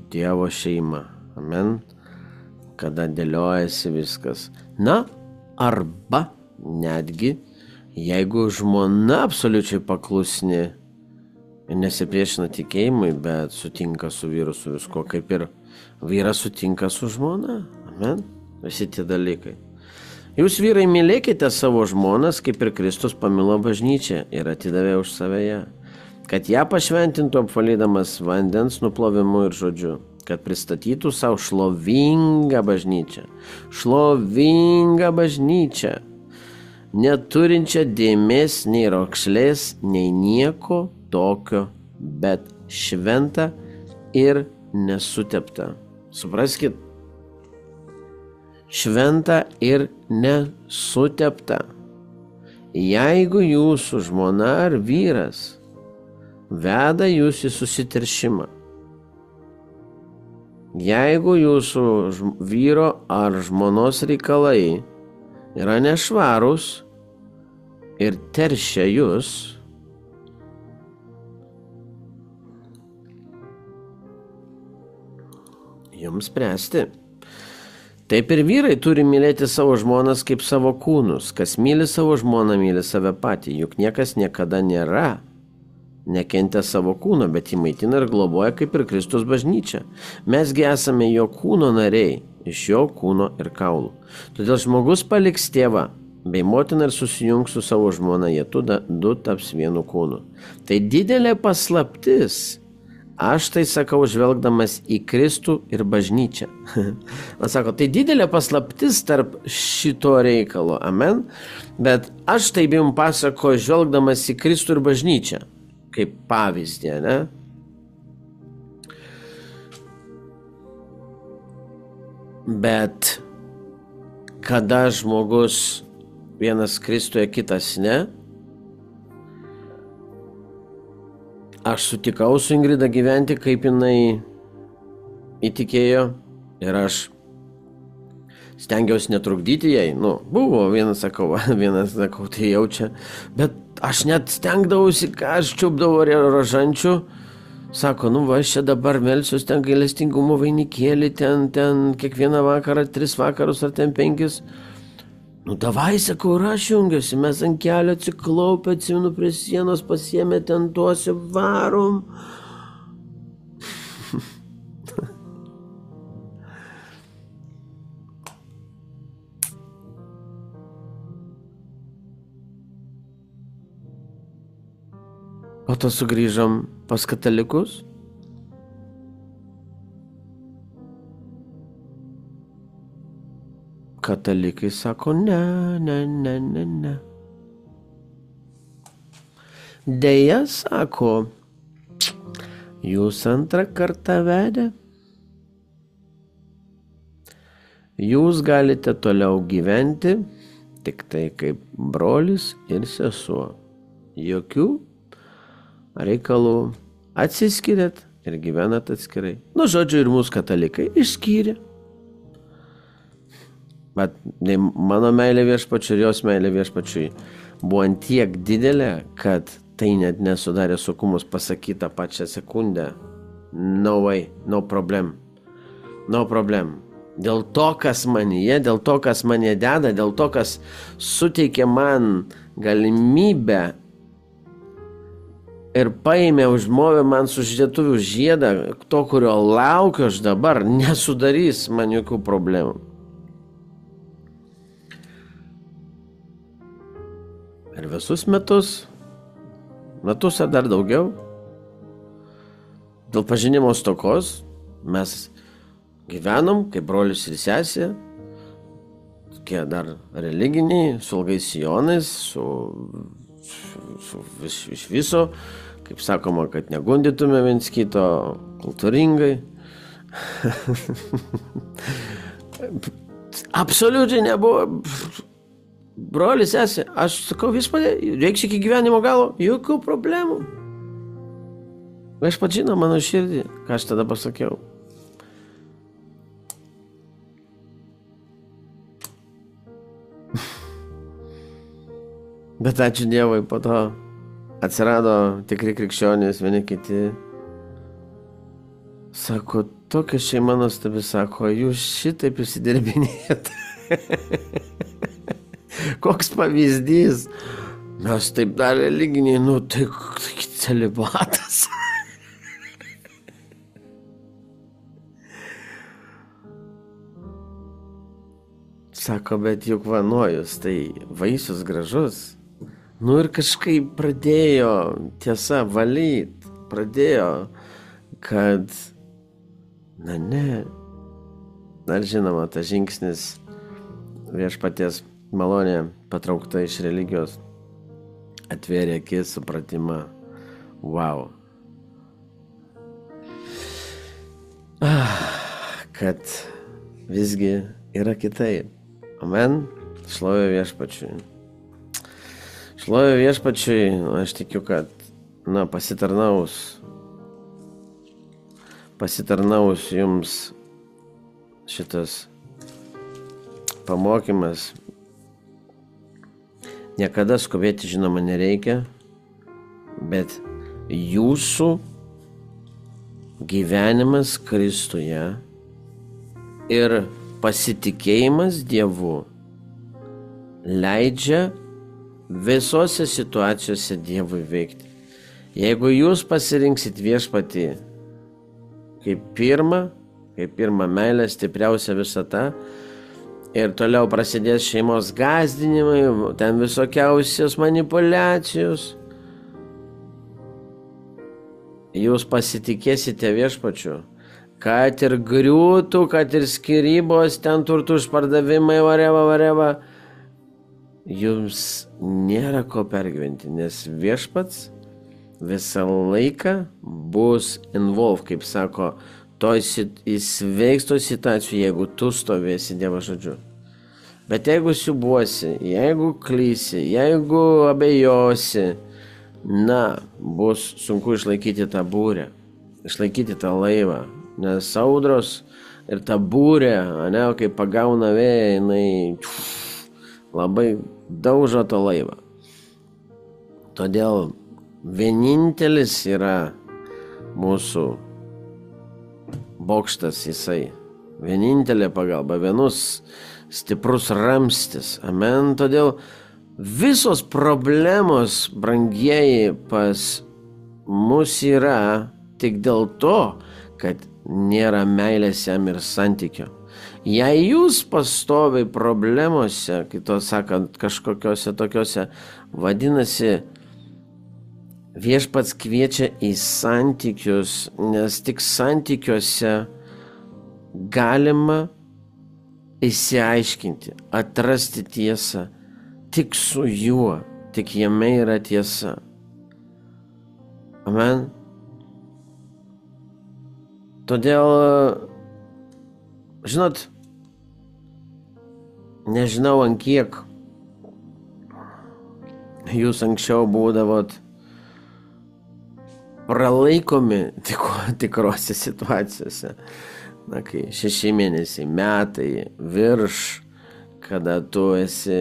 Dievo šeimą. Amen. Kada dėliojasi viskas. Na, arba netgi, jeigu žmona absoliučiai paklusni ir nesipriešina tikėjimui, bet sutinka su vyru, su visko, kaip ir vyras sutinka su žmona. Amen. Visi tie dalykai. Jūs vyrai mylėkite savo žmonas, kaip ir Kristus pamilo bažnyčią ir atidavė už save ją, kad ją pašventintų apvalydamas vandens nuplovimu ir žodžiu, kad pristatytų savo šlovingą bažnyčią. Šlovingą bažnyčią, neturinčią dėmės, nei raukšlės, nei nieko tokio, bet šventą ir nesuteptą. Supraskit, šventą ir nesuteptą. Jeigu jūsų žmona ar vyras veda jūs į susiteršimą, jeigu jūsų vyro ar žmonos reikalai yra nešvarūs ir teršia jūs, jums spręsti. Taip ir vyrai turi mylėti savo žmonas kaip savo kūnus. Kas myli savo žmoną, myli save patį. Juk niekas niekada nėra nekentę savo kūno, bet jį maitina ir globoja kaip ir Kristus bažnyčia. Mesgi esame jo kūno nariai, iš jo kūno ir kaulų. Todėl žmogus paliks tėvą bei motiną ir susijungs su savo žmona, jie du taps vienu kūnu. Tai didelė paslaptis. Aš tai sakau, žvelgdamas į Kristų ir bažnyčią. Man sako, tai didelė paslaptis tarp šito reikalo. Amen. Bet aš taip jums pasako, žvelgdamas į Kristų ir bažnyčią. Kaip pavyzdį, ne? Bet kada žmogus vienas Kristuje, kitas ne, aš sutikau su Ingrida gyventi, kaip jinai įtikėjo ir aš stengiausi netrukdyti jai. Buvo vienas sakau, tai jaučia, bet aš net stengdavausi, ką aš čiupdavau rožančių. Sako, aš čia dabar melsiuos ten gailestingumo vainikėlį, ten kiekvieną vakarą 3 vakarus ar ten 5. Davai, sakau, ir aš jungiuosi, mes ant kelio atsiklaupę, atsimenu prie sienos, pasiėmė ten tuose, varom. O to sugrįžom pas katalikus. Katalikai sako, ne. Deja, sako, jūs antrą kartą vedę. Jūs galite toliau gyventi tik tai kaip brolis ir sesuo. Jokių reikalų. Atsiskiriat ir gyvenat atskirai. Žodžiu, ir mūsų katalikai išskyrė. Bet mano meilė viešpačiui ir jos meilė viešpačiui buvo ant tiek didelė, kad tai net nesudarė sunkumus pasakyti tą pačią sekundę. No way, no problem. No problem. Dėl to, kas manyje, dėl to, kas mane deda, dėl to, kas suteikė man galimybę ir paėmė, užmovė man sužietuvių žiedą, to, kurio laukiu aš dabar, nesudarys man jokių problemų. Ir visus metus ar dar daugiau, dėl pažinimo stokos mes gyvenom kaip brolius ir sesė, tokie dar religiniai, su ilgais sijonais, iš viso, kaip sakoma, kad negundytume viens kito kultūringai. Absoliučiai nebuvo. Brolis, esi, aš sakau, Viešpatie, reiks iki gyvenimo galo, jokių problemų. Viešpats žino mano širdį, ką aš tada pasakiau. Bet ačiū Dievui, po to atsirado tikri krikščionys, vieni kiti. Sako, tokia šeima nuostabi, sako, jūs šitaip įsidirbinėjat. Koks pavyzdys. Mes taip dar religiniai, nu tai celibatas. Sako, bet juk vanojus, tai vaisius gražus. Nu ir kažkaip pradėjo tiesa valyt, pradėjo, kad, na ne, dar žinoma, tas žingsnis Viešpaties malonė patraukta iš religijos atvėrė akis, supratimą, wow. Kad visgi yra kitaip. Amen. Šlovė Viešpačiui. Šlovė Viešpačiui, aš tikiu, kad, na, pasitarnaus jums šitas pamokymas. Niekada skubėti, žinoma, nereikia, bet jūsų gyvenimas Kristuje ir pasitikėjimas Dievu leidžia visose situacijose Dievui veikti. Jeigu jūs pasirinksit Viešpatį kaip pirmą meilę, stipriausia visata, ir toliau prasidės šeimos gąsdinimai, ten visokiausios manipuliacijos, jūs pasitikėsite Viešpačiu, kad ir griūtų, kad ir skyrybos, ten turtų išpardavimai, vareva, jums nėra ko pergyventi, nes Viešpats visą laiką bus involved, kaip sako, jis veiks toj situacijų, jeigu tu stovėsi Dievo žodžiu. Bet jeigu siubuosi, jeigu klysi, jeigu abejosi, na, bus sunku išlaikyti tą būrę, išlaikyti tą laivą, nes audros ir ta būrė, ne, kai pagauna vėją, jinai labai daužo tą laivą. Todėl vienintelis yra mūsų bokštas, jisai. Vienintelė pagalba, vienus stiprus ramstis. Amen. Todėl visos problemos, brangieji, pas mus yra tik dėl to, kad nėra meilės jam ir santykio. Jei jūs pastoviai problemose, kito sakant, kažkokiose tokiose, vadinasi, Viešpats kviečia į santykius, nes tik santykiuose galima išsiaiškinti, atrasti tiesą. Tik su juo, tik jame yra tiesa. Amen. Todėl, žinot, nežinau, ant kiek jūs anksčiau būdavot pralaikomi tikrose situacijose. Na, kai 6 mėnesiai, metai, virš, kada tu esi,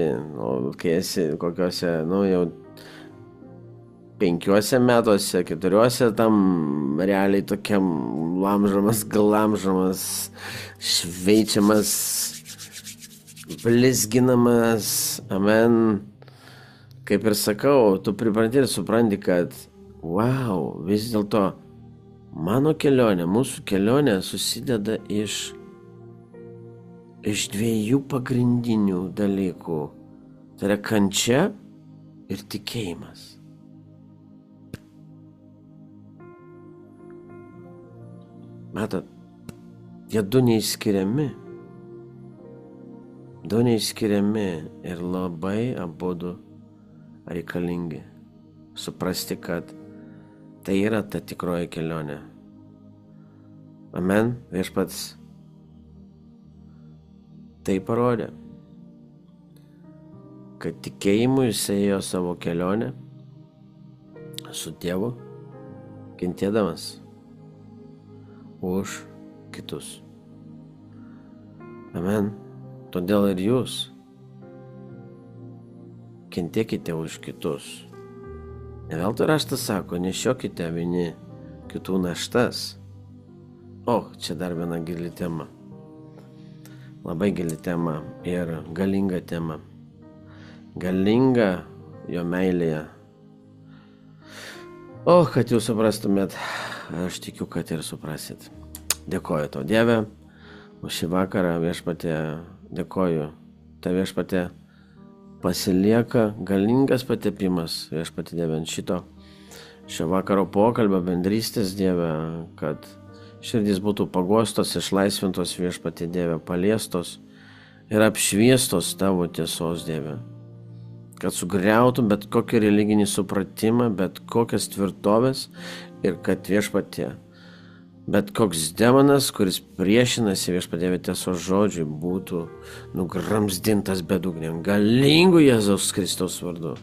kai esi kokiuose, jau 5 metuose, 4, tam realiai tokiam glamžomas, šveičiamas, blizginamas, amen. Kaip ir sakau, tu pripranti ir supranti, kad wow, vis dėlto mano kelionė, mūsų kelionė susideda iš 2 pagrindinių dalykų. Tai yra kančia ir tikėjimas. Matot, jie du neįskiriami ir labai abudu reikalingi. Suprasti, kad Tai yra ta tikroji kelionė. Amen. Viešpats tai parodė, kad tikėjimu jis ėjo savo kelionę su Tėvu, kentėdamas už kitus. Amen. Todėl ir jūs kentėkite už kitus. Ne veltui raštas sako, nešiokite vieni kitų naštas. Čia dar viena gili tema. Labai gili tema ir galinga tema. Galinga jo meilėje. Kad jūs suprastumėt, aš tikiu, kad ir suprasit. Dėkoju tau, Dieve, už šį vakarą. Viešpatie, dėkoju. Ta viešpatie pasilieka galingas patepimas, viešpatie Dieve, ant šio vakaro pokalbio bendrystės, Dieve, kad širdys būtų pagostos, išlaisvintos, viešpatie Dieve, paliestos ir apšviestos tavo tiesos, Dieve. Kad sugriautų bet kokį religinį supratimą, bet kokias tvirtovės ir kad viešpatie, bet koks demonas, kuris priešinasi viešpatie tiesos žodžiui, būtų nugramzdintas bedugnėm, galingų Jėzaus Kristaus vardu.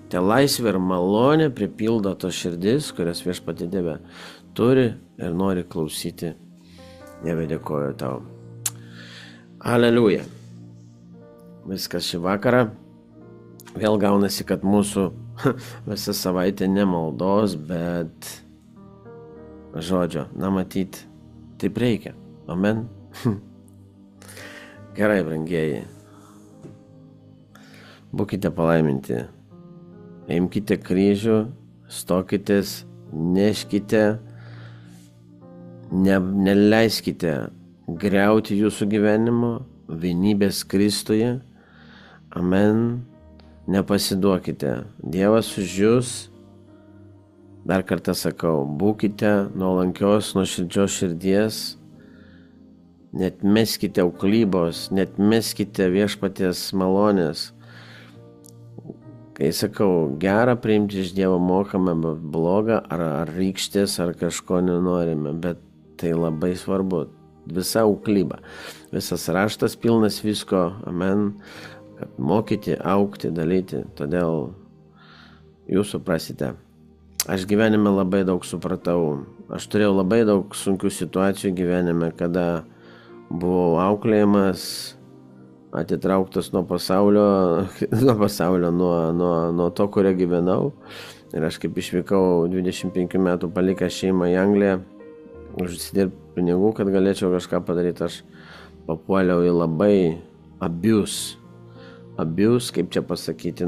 Te laisvė ir malonė pripildo tos širdis, kurias viešpatie Dieve turi ir nori klausyti. Dieve, dėkoju tau. Aleliuja. Viskas šį vakarą. Vėl gaunasi, kad mūsų visa savaitė ne maldos, bet žodžio. Na, matyt, taip reikia. Amen. Gerai, brangieji. Būkite palaiminti. Imkite kryžių, stokitės, neškite, neleiskite griauti jūsų gyvenimo, vienybės Kristuje. Amen. Nepasiduokite. Dievas už jūs. Dar kartą sakau, būkite nuolankios, nuoširdžios širdies. Netmeskite auklybos, netmeskite viešpaties malonės. Kai sakau, gera priimti iš Dievo mokamą, bet bloga ar rykštės, ar kažko nenorime, bet tai labai svarbu. Visa auklyba, visas raštas pilnas visko, amen. Kad mokyti, augti, dalyti, todėl jūs suprasite. Aš gyvenime labai daug supratau. Aš turėjau labai daug sunkių situacijų gyvenime, kada buvau auklėjimas, atitrauktas nuo pasaulio, nuo to, kurio gyvenau. Ir aš kaip išvykau 25 metų palikęs šeimą į Angliją, užsidirbti pinigų, kad galėčiau kažką padaryti, aš papuoliau į labai abuse, kaip čia pasakyti,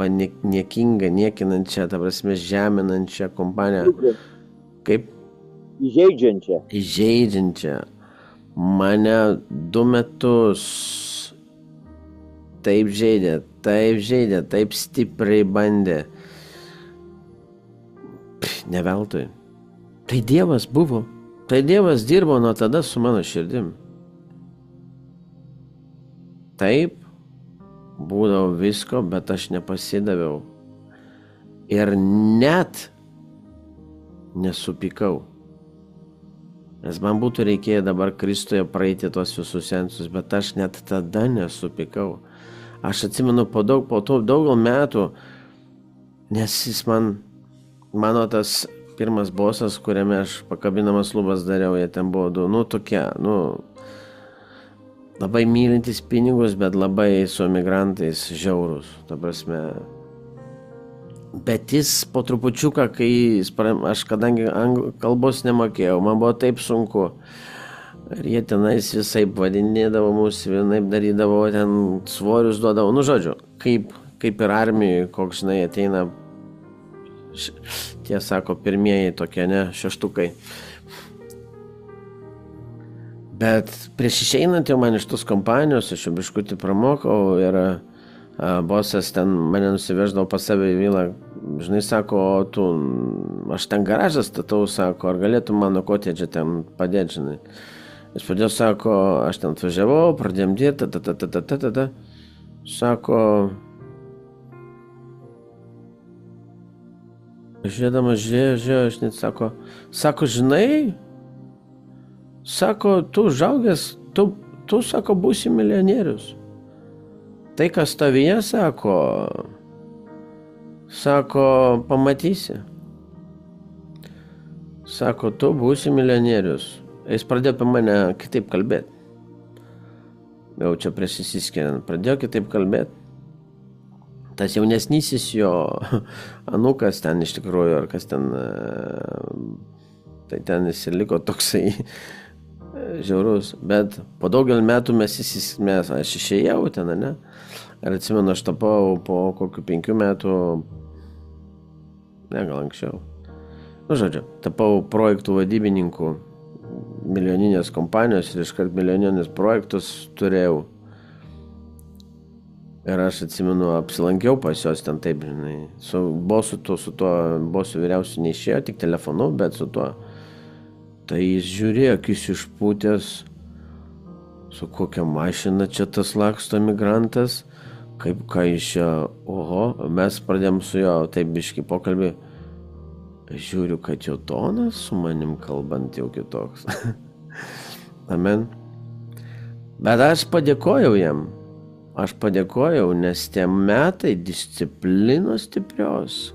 niekingą, niekinančią, ta prasme, žeminančią kompaniją. Kaip? Įžeidžiančią. Mane 2 metus taip žeidė, taip stipriai bandė. Ne veltui. Tai Dievas buvo. Tai Dievas dirbo nuo tada su mano širdim. Taip, būdavo visko, bet aš nepasidaviau. Ir net nesupykau. Nes man būtų reikėję dabar Kristuje praeiti tos visus sensus, bet aš net tada nesupykau. Aš atsimenu po to daug metų, nes jis mano tas pirmas bosas, kuriame aš pakabinamas lubas dariau, jie ten buvo tokie, labai mylintis pinigus, bet labai su emigrantais žiaurus, ta prasme. Bet jis po trupučiuką, aš kadangi kalbos nemokėjau, man buvo taip sunku. Ir jie tenais visai vadinėdavo mus, vienaip darydavo, ten svorius duodavo. Žodžiu, kaip ir armijoje, koks, ateina, tie sako, pirmieji tokie, šeštukai. Bet prieš išeinant jau man iš tos kompanijos, aš jau biškutį pramokau ir bosas ten mane nusiveždavo pas save į vilą. Žinai, sako, aš ten garažą statau, sako, ar galėtum mano kotedžą ten padėti, žinai. Jis padėjo, sako, aš ten atvažiavau, pradėjom dirbti, sako, žiūrėjo, aš net sako, žinai, sako, tu užaugęs, tu, sako, būsi milijonierius. Tai, kas tavyje, sako, pamatysi. Sako, tu būsi milijonierius. Jis pradėjo apie mane kitaip kalbėti. Jau čia prieš įsiskiriant, pradėjo kitaip kalbėti. Tas jaunesnysis jo anukas ten iš tikrųjų, ar kas ten, tai ten jis ir liko toksai žiaurus. Bet po daugelį metų aš išėjau ten, ne? Ir atsimenu, aš tapau po kokių 5 metų, ne, gal anksčiau. Nu, žodžiu, tapau projektų vadybininkų milijoninės kompanijos ir iškart milijoninius projektus turėjau. Ir aš atsimenu, apsilankiau pas jos ten taip, žinai, su bosu vyriausiu neišėjo, tik telefonu, bet su tuo. Tai jis žiūrėjo, akis išpūtęs, su kokia mašina čia tas laksto migrantas, kaip ką iš čia, oho, mes pradėjom su jo taip biškį pokalbį. Žiūriu, kad jo tonas su manim kalbant jau kitoks. Amen. Bet aš padėkojau jam. Nes tie metai disciplinos stiprios.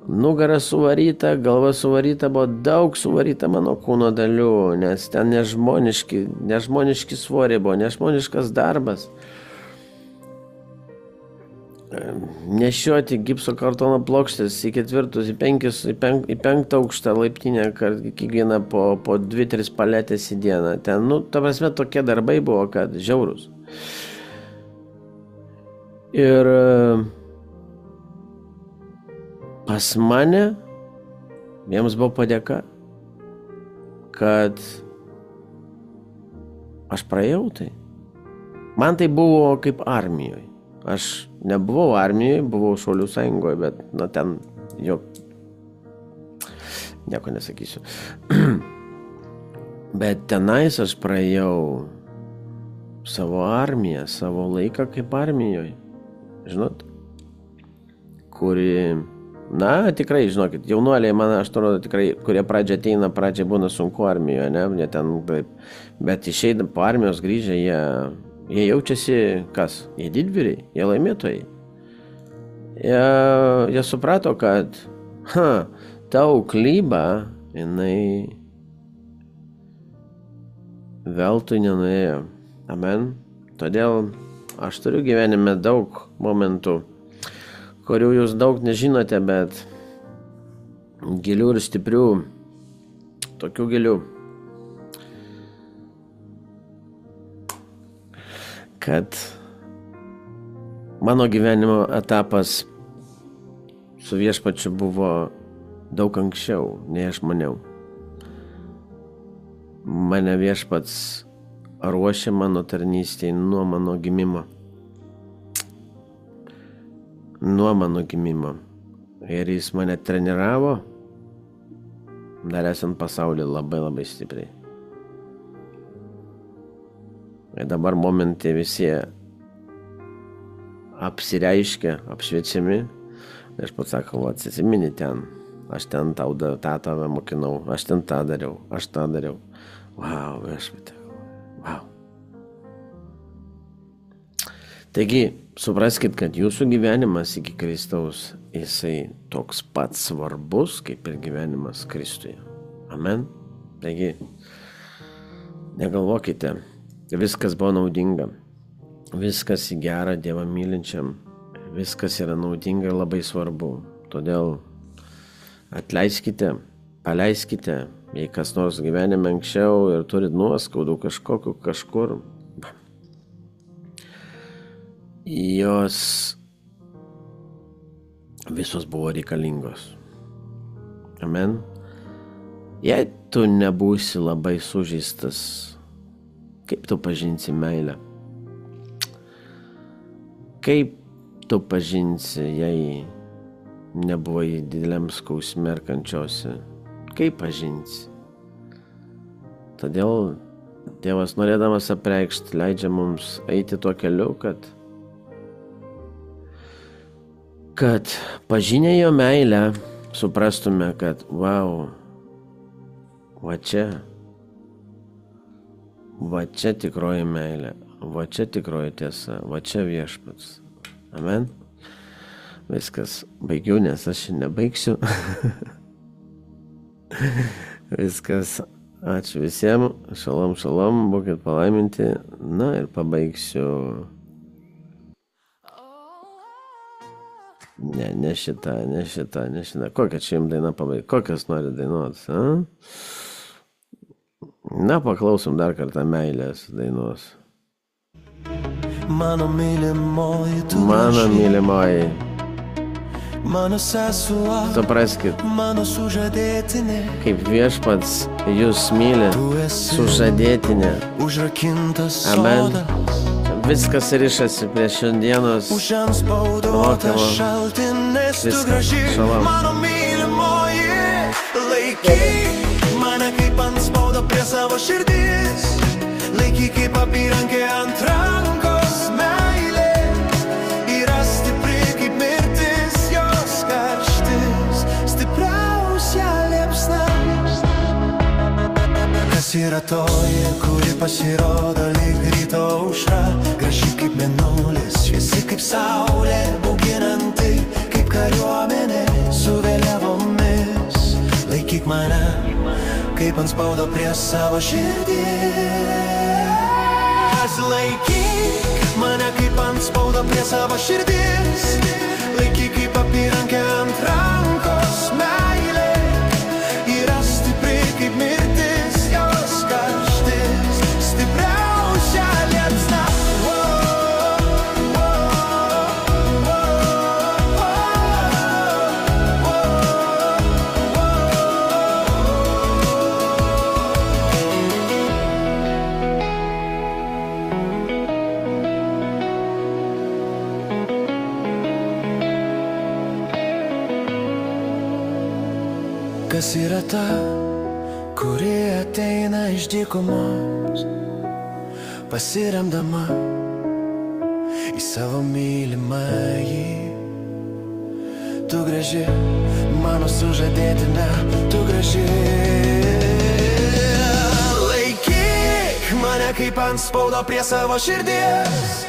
Nugara suvaryta, galva suvaryta, buvo daug suvaryta mano kūno dalių, nes ten nežmoniški svoriai buvo, nežmoniškas darbas. Nešioti gipso kartono plokštės į 4, į 5 aukštą laiptinę, kiekvieną po 2-3 paletės į dieną. Ten, ta prasme, tokie darbai buvo, kad žiaurus. Ir pas mane jiems buvo padėka, kad aš praėjau tai. Man tai buvo kaip armijoje. Aš nebuvau armijoje, buvau Šaulių sąjungoje, bet ten nieko nesakysiu. Bet tenais aš praėjau savo armiją, savo laiką kaip armijoje. Žinot, kuri, tikrai, žinokit, jaunuoliai, man aš rodo tikrai, kurie pradžiai būna sunku armijoje, ne ten taip, bet išeidami po armijos grįžę, jie jaučiasi, kas, jie didvyriai, jie laimėtojai. Jie suprato, kad, tau klyba, jinai veltui nenuėjo. Amen. Todėl aš turiu gyvenime daug momentų, kurių jūs daug nežinote, bet gilių ir stiprių, tokių gilių, kad mano gyvenimo etapas su viešpačiu buvo daug anksčiau, nei aš maniau. Mane viešpats ruošė mano tarnystėje nuo mano gimimo. Ir jis mane treniravo, dar esant pasaulyje labai stipriai. Ir dabar momente visi apsireiškia, apšviečiami. Ir aš pats sakau, atsimeni ten, aš ten tą tave mokinau, aš ten tą dariau. Vau, viešpatie. Wow. Taigi, supraskit, kad jūsų gyvenimas iki Kristaus, jisai toks pats svarbus, kaip ir gyvenimas Kristuje. Amen. Taigi, negalvokite, viskas buvo naudinga, viskas į gerą Dievą mylinčiam, viskas yra naudinga ir labai svarbu. Todėl atleiskite, paleiskite, jei kas nors gyvenime anksčiau ir turit nuoskaudų kažkur, jos visos buvo reikalingos. Amen. Jei tu nebūsi labai sužeistas, kaip tu pažinsi meilę? Kaip tu pažinsi, jei nebuvai dideliam skausme ir kančiose? Kaip pažinsi? Todėl Dievas, norėdamas apreikšti, leidžia mums eiti tuo keliu, kad pažinę jo meilę suprastume, kad wow, va čia tikroji meilė, va čia tikroji tiesa, va čia viešpats. Amen. Viskas, baigiau, nes aš nebaigsiu. Viskas, ačiū visiems, šalom, šalom, būkit palaiminti. Na ir pabaigsiu. Ne šitą. Kokią čia jums dainą pabaigti? Kokias nori dainuoti? Na, paklausom dar kartą meilės dainos. Mano mylimoji, tu Mano mylimoji, mano sesuo, supraskit, mano sužadėtinė, kaip viešpats jūs myli, tu esi sužadėtinė. užrakintas Amen. sodas, Viskas rišasi prie šiandienos užanspauduotas mokymo. šaltinis, tu Viskas. graži, Šalom. mano mylimoji, laikyk mane kaip ant spaudo prie savo širdis, laikyk kaip apyrankė ant rankos, meilė yra stipri kaip mirtis, jos karštis, stipriausia liepsna. Kas yra toji, kuri pasirodo lyg ryto aušra, graži kaip mėnulis, šviesi kaip saulė, bauginanti kaip kariuomenė su vėliavomis. Laikyk mane kaip ant spaudo prie savo širdies. Laikyk mane kaip ant spaudo prie savo širdies, laikyk kaip apyrankę ant rankos, meilė yra stipri kaip mirtis, jos karštis, stipriausia liepsna. Kas yra ta, kuri ateina iš dykumos, pasiremdama į savo mylimąjį. Tu graži, mano sužadėtinė, tu graži. Laikyk mane kaip ant spaudo prie savo širdies,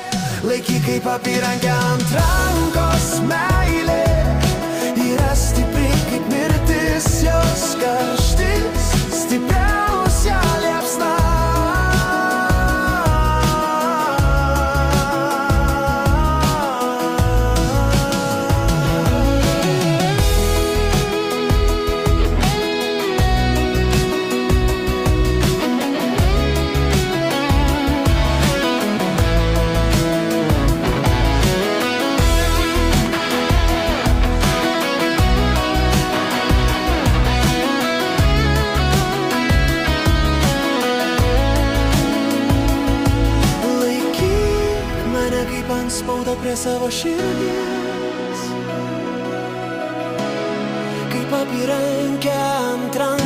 laikyk kaip apyrankę ant rankos, meilė yra stipri kaip mirtis, jos karštis, stipriausia liepsna. Spaudo prie savo širdies, kaip apyrankę ant rankos.